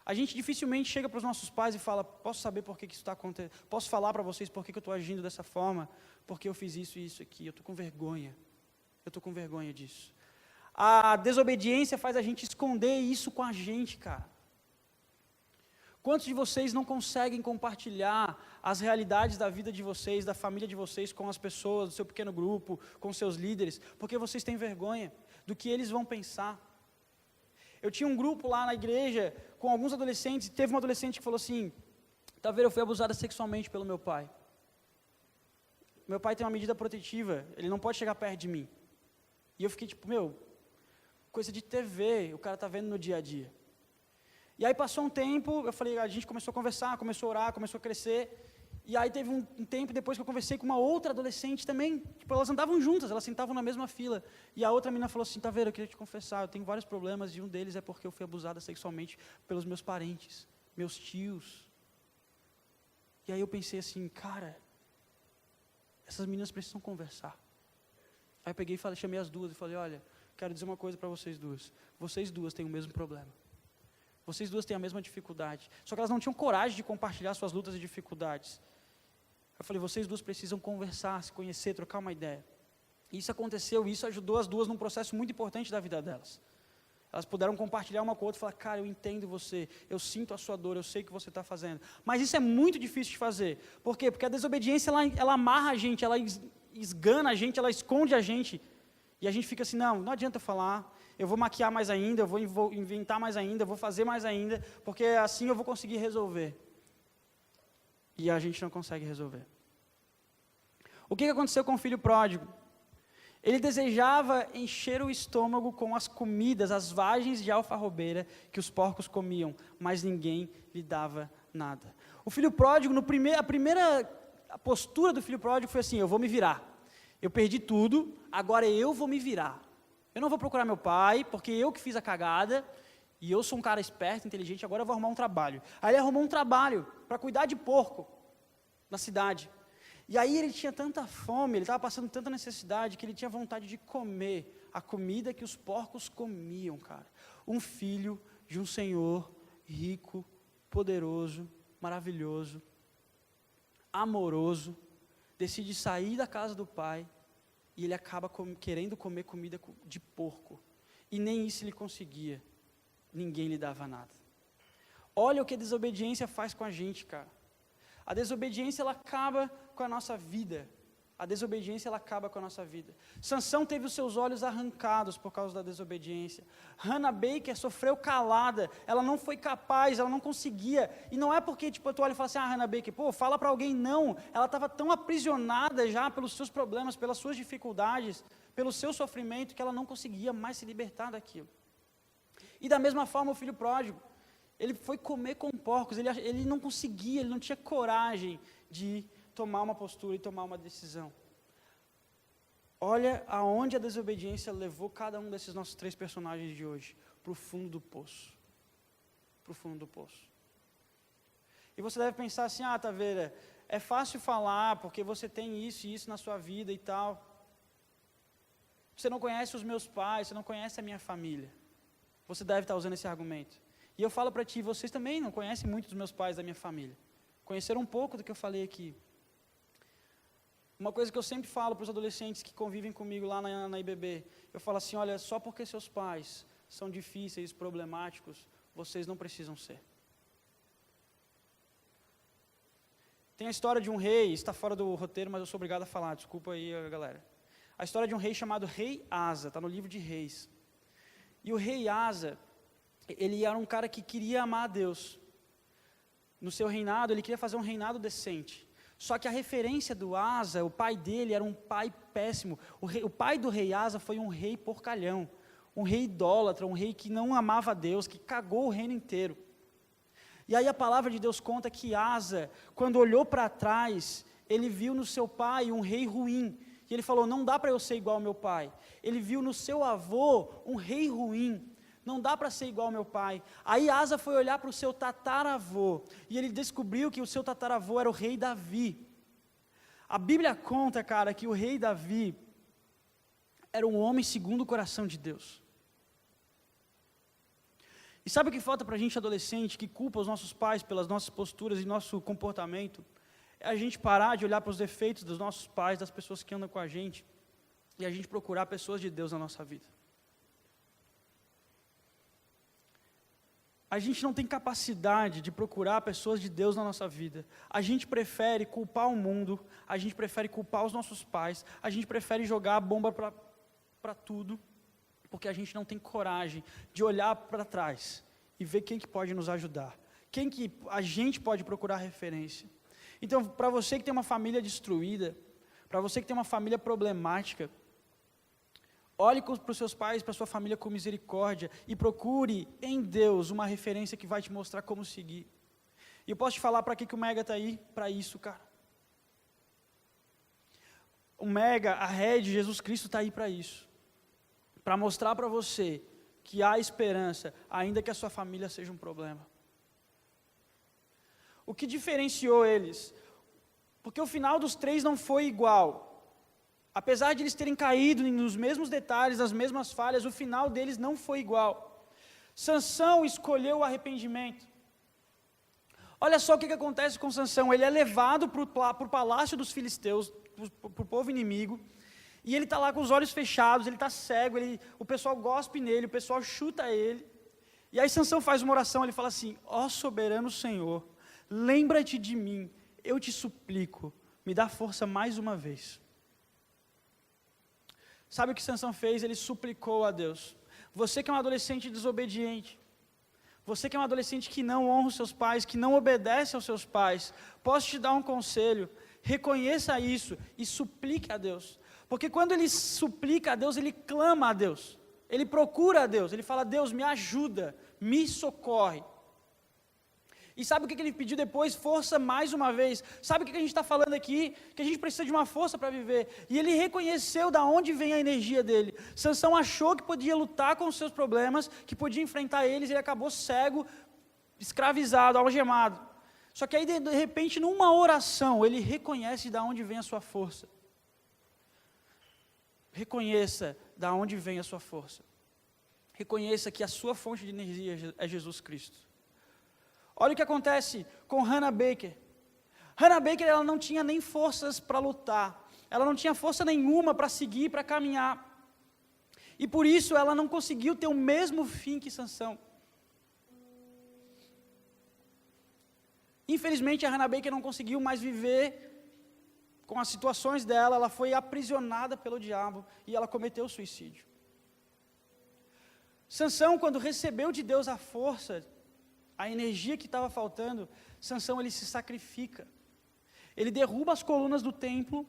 A gente dificilmente chega para os nossos pais e fala, posso saber por que isso está acontecendo? Posso falar para vocês por que eu estou agindo dessa forma? Porque eu fiz isso e isso aqui, eu estou com vergonha. Eu estou com vergonha disso. A desobediência faz a gente esconder isso com a gente, cara. Quantos de vocês não conseguem compartilhar as realidades da vida de vocês, da família de vocês, com as pessoas, do seu pequeno grupo, com seus líderes, porque vocês têm vergonha do que eles vão pensar? Eu tinha um grupo lá na igreja com alguns adolescentes, e teve um adolescente que falou assim, tá vendo, eu fui abusada sexualmente pelo meu pai. Meu pai tem uma medida protetiva, ele não pode chegar perto de mim. E eu fiquei tipo, coisa de TV, o cara tá vendo no dia a dia. E aí passou um tempo, eu falei, a gente começou a conversar, começou a orar, começou a crescer. E aí teve um tempo depois que eu conversei com uma outra adolescente também, tipo, elas andavam juntas, elas sentavam na mesma fila. E a outra menina falou assim, tá vendo, eu queria te confessar, eu tenho vários problemas e um deles é porque eu fui abusada sexualmente pelos meus parentes, meus tios. E aí eu pensei assim, cara, essas meninas precisam conversar. Aí eu peguei e chamei as duas e falei, olha, quero dizer uma coisa para vocês duas têm o mesmo problema. Vocês duas têm a mesma dificuldade. Só que elas não tinham coragem de compartilhar suas lutas e dificuldades. Eu falei, vocês duas precisam conversar, se conhecer, trocar uma ideia. E isso aconteceu, e isso ajudou as duas num processo muito importante da vida delas. Elas puderam compartilhar uma com a outra e falar, cara, eu entendo você, eu sinto a sua dor, eu sei o que você está fazendo. Mas isso é muito difícil de fazer. Por quê? Porque a desobediência, ela amarra a gente, ela esgana a gente, ela esconde a gente. E a gente fica assim, não adianta falar, eu vou maquiar mais ainda, eu vou inventar mais ainda, eu vou fazer mais ainda, porque assim eu vou conseguir resolver. e a gente não consegue resolver. O que aconteceu com o filho pródigo? Ele desejava encher o estômago com as comidas, as vagens de alfarrobeira que os porcos comiam, mas ninguém lhe dava nada. O filho pródigo, a primeira postura do filho pródigo foi assim: eu vou me virar. Eu perdi tudo, agora eu vou me virar. Eu não vou procurar meu pai, porque eu que fiz a cagada, e eu sou um cara esperto, inteligente, agora eu vou arrumar um trabalho. Aí ele arrumou um trabalho para cuidar de porco na cidade. E aí ele tinha tanta fome, ele estava passando tanta necessidade, que ele tinha vontade de comer a comida que os porcos comiam, cara. Um filho de um senhor rico, poderoso, maravilhoso, amoroso, decide sair da casa do pai, e ele acaba querendo comer comida de porco. E nem isso ele conseguia. Ninguém lhe dava nada. Olha o que a desobediência faz com a gente, cara. A desobediência, ela acaba com a nossa vida. A desobediência, ela acaba com a nossa vida. Sansão teve os seus olhos arrancados por causa da desobediência. Hannah Baker sofreu calada. Ela não foi capaz, ela não conseguia. E não é porque, tu olha e fala assim: Hannah Baker, fala para alguém. Não. Ela estava tão aprisionada já pelos seus problemas, pelas suas dificuldades, pelo seu sofrimento, que ela não conseguia mais se libertar daquilo. E da mesma forma o filho pródigo. Ele foi comer com porcos, ele não conseguia, ele não tinha coragem de tomar uma postura e tomar uma decisão. Olha aonde a desobediência levou cada um desses nossos 3 personagens de hoje, para o fundo do poço. Para o fundo do poço. E você deve pensar assim: Taveira, é fácil falar, porque você tem isso e isso na sua vida e tal. Você não conhece os meus pais, você não conhece a minha família. Você deve estar usando esse argumento. E eu falo para ti, vocês também não conhecem muito dos meus pais, da minha família. Conheceram um pouco do que eu falei aqui. Uma coisa que eu sempre falo para os adolescentes que convivem comigo lá na IBB, eu falo assim: olha, só porque seus pais são difíceis, problemáticos, vocês não precisam ser. Tem a história de um rei, está fora do roteiro, mas eu sou obrigado a falar, desculpa aí, galera. A história de um rei chamado Rei Asa, está no livro de Reis. E o Rei Asa, ele era um cara que queria amar a Deus. No seu reinado, ele queria fazer um reinado decente. Só que a referência do Asa, o pai dele, era um pai péssimo. O pai do rei Asa foi um rei porcalhão, um rei idólatra, um rei que não amava a Deus, que cagou o reino inteiro. E aí a palavra de Deus conta que Asa, quando olhou para trás, ele viu no seu pai um rei ruim. E ele falou: não dá para eu ser igual ao meu pai. Ele viu no seu avô um rei ruim. Não dá para ser igual ao meu pai. Aí Asa foi olhar para o seu tataravô, e ele descobriu que o seu tataravô era o rei Davi. A Bíblia conta, cara, que o rei Davi era um homem segundo o coração de Deus. E sabe o que falta para a gente adolescente, que culpa os nossos pais pelas nossas posturas e nosso comportamento? É a gente parar de olhar para os defeitos dos nossos pais, das pessoas que andam com a gente, e a gente procurar pessoas de Deus na nossa vida. A gente não tem capacidade de procurar pessoas de Deus na nossa vida. A gente prefere culpar o mundo, a gente prefere culpar os nossos pais, a gente prefere jogar a bomba para tudo, porque a gente não tem coragem de olhar para trás e ver quem que pode nos ajudar, quem que a gente pode procurar referência. Então, para você que tem uma família destruída, para você que tem uma família problemática, olhe para os seus pais, para a sua família com misericórdia e procure em Deus uma referência que vai te mostrar como seguir. E eu posso te falar para que o Mega está aí? Para isso, cara. O Mega, a rede, Jesus Cristo está aí para isso. Para mostrar para você que há esperança, ainda que a sua família seja um problema. O que diferenciou eles? Porque o final dos 3 não foi igual. Apesar de eles terem caído nos mesmos detalhes, nas mesmas falhas, o final deles não foi igual. Sansão escolheu o arrependimento. Olha só o que acontece com Sansão. Ele é levado para o palácio dos filisteus, para o povo inimigo, e ele está lá com os olhos fechados, ele está cego, o pessoal gospe nele, o pessoal chuta ele. E aí Sansão faz uma oração, ele fala assim: ó soberano Senhor, lembra-te de mim, eu te suplico, me dá força mais uma vez. Sabe o que Sansão fez? Ele suplicou a Deus. Você que é um adolescente desobediente, Você que é um adolescente que não honra os seus pais, que não obedece aos seus pais, posso te dar um conselho: reconheça isso e suplique a Deus. Porque quando ele suplica a Deus, ele clama a Deus. Ele procura a Deus, ele fala: Deus, me ajuda, me socorre. E sabe o que ele pediu depois? Força mais uma vez. Sabe o que a gente está falando aqui? Que a gente precisa de uma força para viver. E ele reconheceu da onde vem a energia dele. Sansão achou que podia lutar com os seus problemas, que podia enfrentar eles, e ele acabou cego, escravizado, algemado. Só que aí, de repente, numa oração, ele reconhece da onde vem a sua força. Reconheça da onde vem a sua força. Reconheça que a sua fonte de energia é Jesus Cristo. Olha o que acontece com Hannah Baker. Hannah Baker, ela não tinha nem forças para lutar. Ela não tinha força nenhuma para seguir, para caminhar. E por isso ela não conseguiu ter o mesmo fim que Sansão. Infelizmente, a Hannah Baker não conseguiu mais viver com as situações dela. Ela foi aprisionada pelo diabo e ela cometeu suicídio. Sansão, quando recebeu de Deus a força, a energia que estava faltando, Sansão, ele se sacrifica. Ele derruba as colunas do templo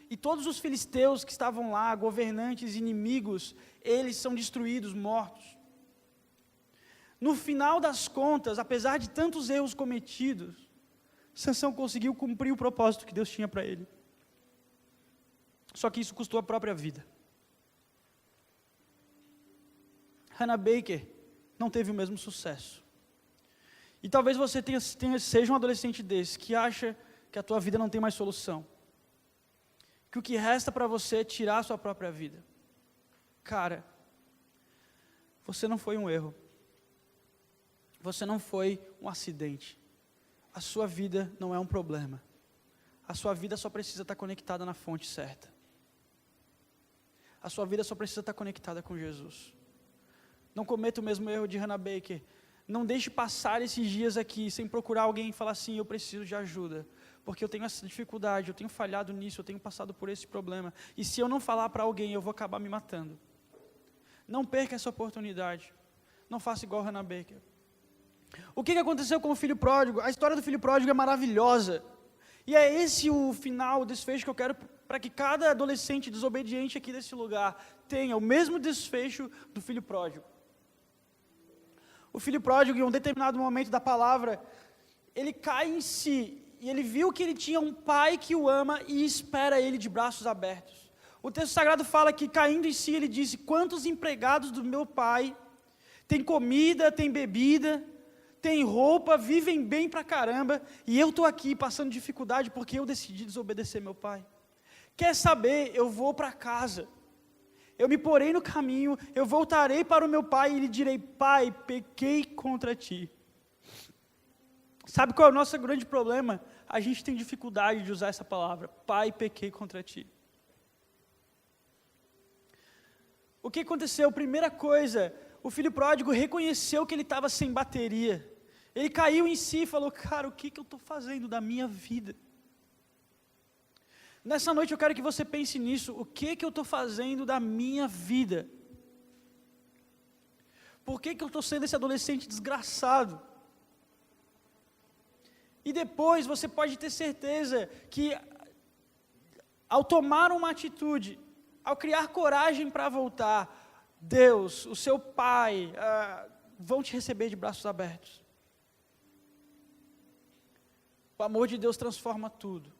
e todos os filisteus que estavam lá, governantes, inimigos, eles são destruídos, mortos. No final das contas, apesar de tantos erros cometidos, Sansão conseguiu cumprir o propósito que Deus tinha para ele. Só que isso custou a própria vida. Hannah Baker não teve o mesmo sucesso. E talvez você seja um adolescente desse, que acha que a tua vida não tem mais solução. Que o que resta para você é tirar a sua própria vida. Cara, você não foi um erro. Você não foi um acidente. A sua vida não é um problema. A sua vida só precisa estar conectada na fonte certa. A sua vida só precisa estar conectada com Jesus. Não cometa o mesmo erro de Hannah Baker. Não deixe passar esses dias aqui sem procurar alguém e falar assim: eu preciso de ajuda, porque eu tenho essa dificuldade, eu tenho falhado nisso, eu tenho passado por esse problema. E se eu não falar para alguém, eu vou acabar me matando. Não perca essa oportunidade. Não faça igual Hannah Baker. O que aconteceu com o filho pródigo? A história do filho pródigo é maravilhosa. E é esse o final, o desfecho que eu quero para que cada adolescente desobediente aqui desse lugar tenha o mesmo desfecho do filho pródigo. O filho pródigo, em um determinado momento da palavra, ele cai em si, e ele viu que ele tinha um pai que o ama e espera ele de braços abertos. O texto sagrado fala que, caindo em si, ele disse: quantos empregados do meu pai têm comida, têm bebida, têm roupa, vivem bem pra caramba, e eu estou aqui passando dificuldade porque eu decidi desobedecer meu pai. Quer saber? Eu vou para casa. Eu me porei no caminho, eu voltarei para o meu pai e lhe direi: pai, pequei contra ti. Sabe qual é o nosso grande problema? A gente tem dificuldade de usar essa palavra: pai, pequei contra ti. O que aconteceu? Primeira coisa, o filho pródigo reconheceu que ele estava sem bateria. Ele caiu em si e falou: cara, o que eu estou fazendo da minha vida? Nessa noite eu quero que você pense nisso. O que eu estou fazendo da minha vida? Por que eu estou sendo esse adolescente desgraçado? E depois você pode ter certeza que, ao tomar uma atitude, ao criar coragem para voltar, Deus, o seu Pai, vão te receber de braços abertos. O amor de Deus transforma tudo.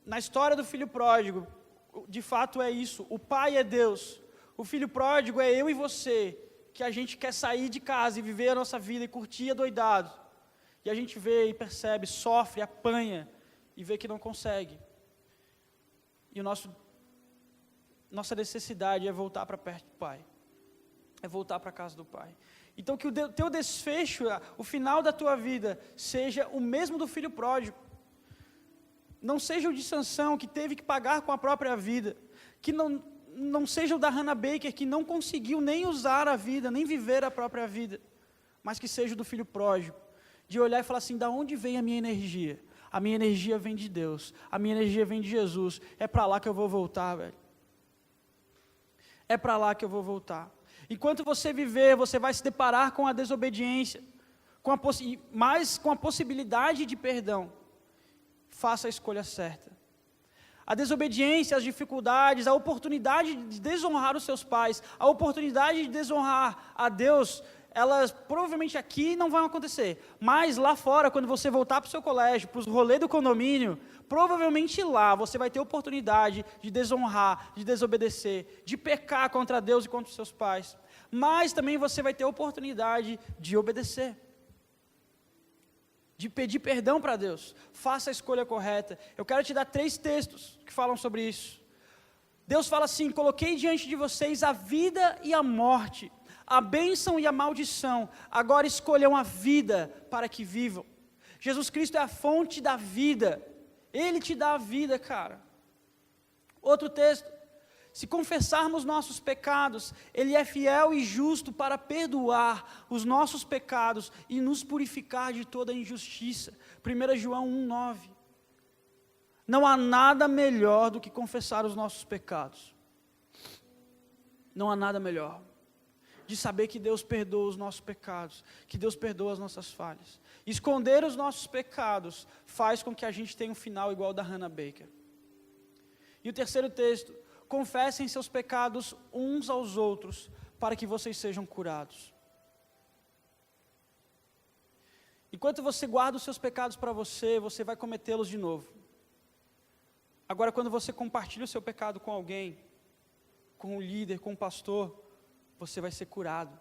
Na história do filho pródigo, de fato é isso. O pai é Deus. O filho pródigo é eu e você, que a gente quer sair de casa e viver a nossa vida e curtir adoidado. E a gente vê e percebe, sofre, apanha e vê que não consegue. E nossa necessidade é voltar para perto do Pai. É voltar para a casa do Pai. Então que o teu desfecho, o final da tua vida, seja o mesmo do filho pródigo. Não seja o de Sansão, que teve que pagar com a própria vida. Que não seja o da Hannah Baker, que não conseguiu nem usar a vida, nem viver a própria vida. Mas que seja o do filho pródigo. De olhar e falar assim: da onde vem a minha energia? A minha energia vem de Deus. A minha energia vem de Jesus. É para lá que eu vou voltar, velho. É para lá que eu vou voltar. Enquanto você viver, você vai se deparar com a desobediência, mas com a possibilidade de perdão. Faça a escolha certa. A desobediência, as dificuldades, a oportunidade de desonrar os seus pais, a oportunidade de desonrar a Deus, elas provavelmente aqui não vão acontecer. Mas lá fora, quando você voltar para o seu colégio, para os rolês do condomínio, provavelmente lá você vai ter oportunidade de desonrar, de desobedecer, de pecar contra Deus e contra os seus pais. Mas também você vai ter oportunidade de obedecer, de pedir perdão para Deus. Faça a escolha correta. Eu quero te dar 3 textos que falam sobre isso. Deus fala assim: coloquei diante de vocês a vida e a morte, a bênção e a maldição. Agora escolham a vida para que vivam. Jesus Cristo é a fonte da vida. Ele te dá a vida, cara. Outro texto. Se confessarmos nossos pecados, Ele é fiel e justo para perdoar os nossos pecados e nos purificar de toda injustiça. 1 João 1,9. Não há nada melhor do que confessar os nossos pecados. Não há nada melhor de saber que Deus perdoa os nossos pecados, que Deus perdoa as nossas falhas. Esconder os nossos pecados faz com que a gente tenha um final igual ao da Hannah Baker. E o terceiro texto: confessem seus pecados uns aos outros, para que vocês sejam curados. Enquanto você guarda os seus pecados para você, você vai cometê-los de novo. Agora, quando você compartilha o seu pecado com alguém, com um líder, com um pastor, você vai ser curado.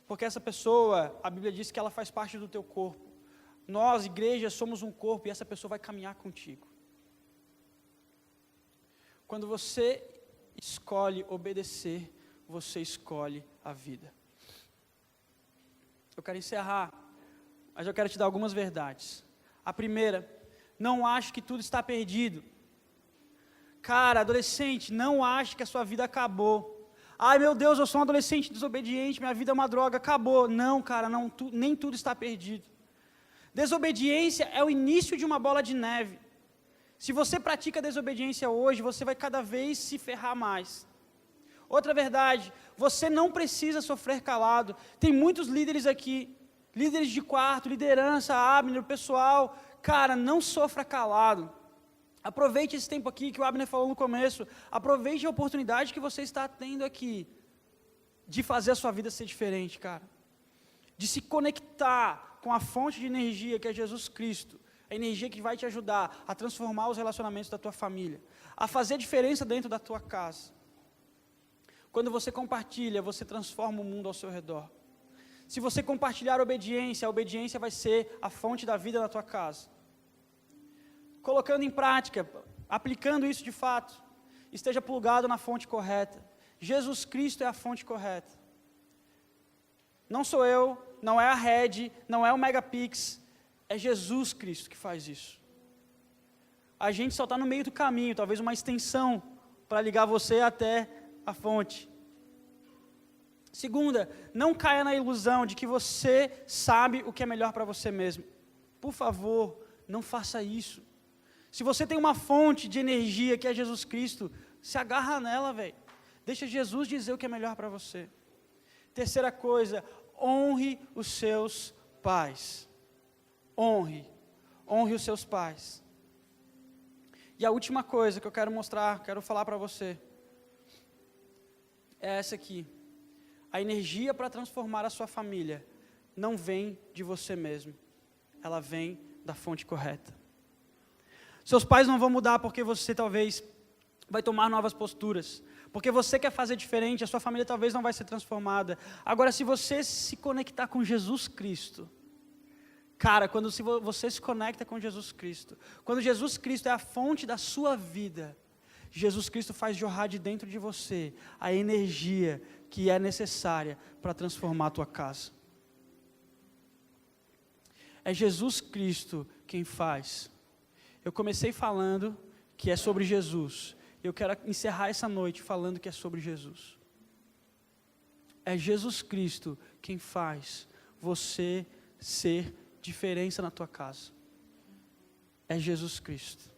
Porque essa pessoa, a Bíblia diz que ela faz parte do teu corpo. Nós, igreja, somos um corpo e essa pessoa vai caminhar contigo. Quando você escolhe obedecer, você escolhe a vida. Eu quero encerrar, mas eu quero te dar algumas verdades. A primeira: não ache que tudo está perdido. Cara, adolescente, não ache que a sua vida acabou. Ai meu Deus, eu sou um adolescente desobediente, minha vida é uma droga, acabou. Não, cara, nem tudo está perdido. Desobediência é o início de uma bola de neve. Se você pratica desobediência hoje, você vai cada vez se ferrar mais. Outra verdade: você não precisa sofrer calado. Tem muitos líderes aqui, líderes de quarto, liderança, Abner, o pessoal. Cara, não sofra calado. Aproveite esse tempo aqui que o Abner falou no começo. Aproveite a oportunidade que você está tendo aqui de fazer a sua vida ser diferente, cara. De se conectar com a fonte de energia que é Jesus Cristo. A energia que vai te ajudar a transformar os relacionamentos da tua família, a fazer diferença dentro da tua casa. Quando você compartilha, você transforma o mundo ao seu redor. Se você compartilhar a obediência vai ser a fonte da vida na tua casa. Colocando em prática, aplicando isso de fato, esteja plugado na fonte correta. Jesus Cristo é a fonte correta. Não sou eu, não é a Red, não é o Megapix. É Jesus Cristo que faz isso. A gente só está no meio do caminho, talvez uma extensão para ligar você até a fonte. Segunda, não caia na ilusão de que você sabe o que é melhor para você mesmo. Por favor, não faça isso. Se você tem uma fonte de energia que é Jesus Cristo, se agarra nela, velho. Deixa Jesus dizer o que é melhor para você. Terceira coisa, honre os seus pais. Honre os seus pais. E a última coisa que eu quero mostrar, quero falar para você, é essa aqui. A energia para transformar a sua família não vem de você mesmo, ela vem da fonte correta. Seus pais não vão mudar porque você talvez vai tomar novas posturas, porque você quer fazer diferente, a sua família talvez não vai ser transformada. Agora, se você se conectar com Jesus Cristo, cara, quando você se conecta com Jesus Cristo, quando Jesus Cristo é a fonte da sua vida, Jesus Cristo faz jorrar de dentro de você a energia que é necessária para transformar a tua casa. É Jesus Cristo quem faz. Eu comecei falando que é sobre Jesus. Eu quero encerrar essa noite falando que é sobre Jesus. É Jesus Cristo quem faz você ser diferença na tua casa. É Jesus Cristo.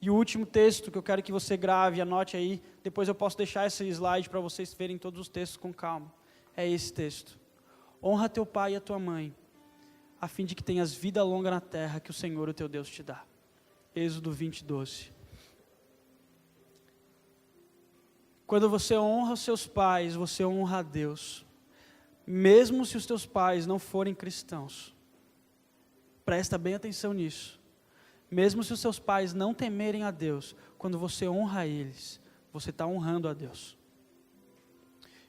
E o último texto que eu quero que você grave, anote aí, depois eu posso deixar esse slide para vocês verem todos os textos com calma. É esse texto. Honra teu pai e a tua mãe, a fim de que tenhas vida longa na terra que o Senhor, o teu Deus, te dá. Êxodo 20:12. Quando você honra os seus pais, você honra a Deus. Mesmo se os teus pais não forem cristãos. Presta bem atenção nisso. Mesmo se os seus pais não temerem a Deus, quando você honra eles, você está honrando a Deus.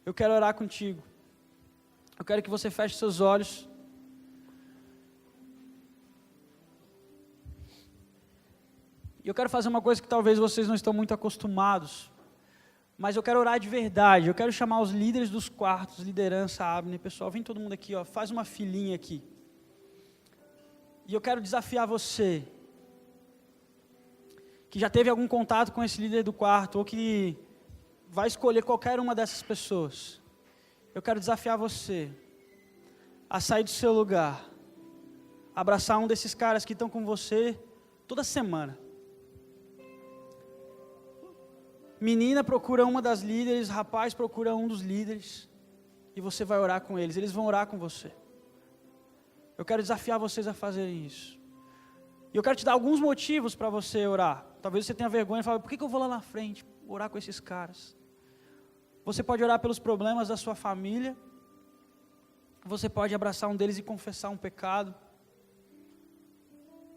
Eu quero orar contigo. Eu quero que você feche seus olhos. E eu quero fazer uma coisa que talvez vocês não estão muito acostumados, mas eu quero orar de verdade. Eu quero chamar os líderes dos quartos, liderança, Abner, pessoal, vem todo mundo aqui, ó, faz uma filinha aqui. E eu quero desafiar você, que já teve algum contato com esse líder do quarto, ou que vai escolher qualquer uma dessas pessoas. Eu quero desafiar você a sair do seu lugar, abraçar um desses caras que estão com você toda semana. Menina procura uma das líderes, rapaz procura um dos líderes, e você vai orar com eles, eles vão orar com você. Eu quero desafiar vocês a fazerem isso. E eu quero te dar alguns motivos para você orar. Talvez você tenha vergonha e fale, por que eu vou lá na frente orar com esses caras? Você pode orar pelos problemas da sua família. Você pode abraçar um deles e confessar um pecado.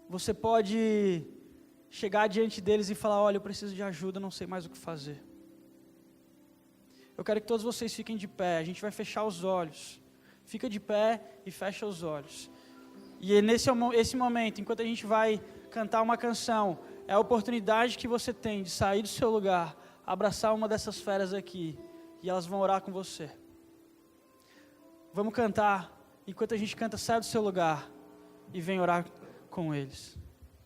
Você pode chegar diante deles e falar, olha, eu preciso de ajuda, não sei mais o que fazer. Eu quero que todos vocês fiquem de pé, a gente vai fechar os olhos. Fica de pé e fecha os olhos. E esse momento, enquanto a gente vai cantar uma canção, é a oportunidade que você tem de sair do seu lugar, abraçar uma dessas feras aqui, e elas vão orar com você. Vamos cantar, enquanto a gente canta, sai do seu lugar e vem orar com eles.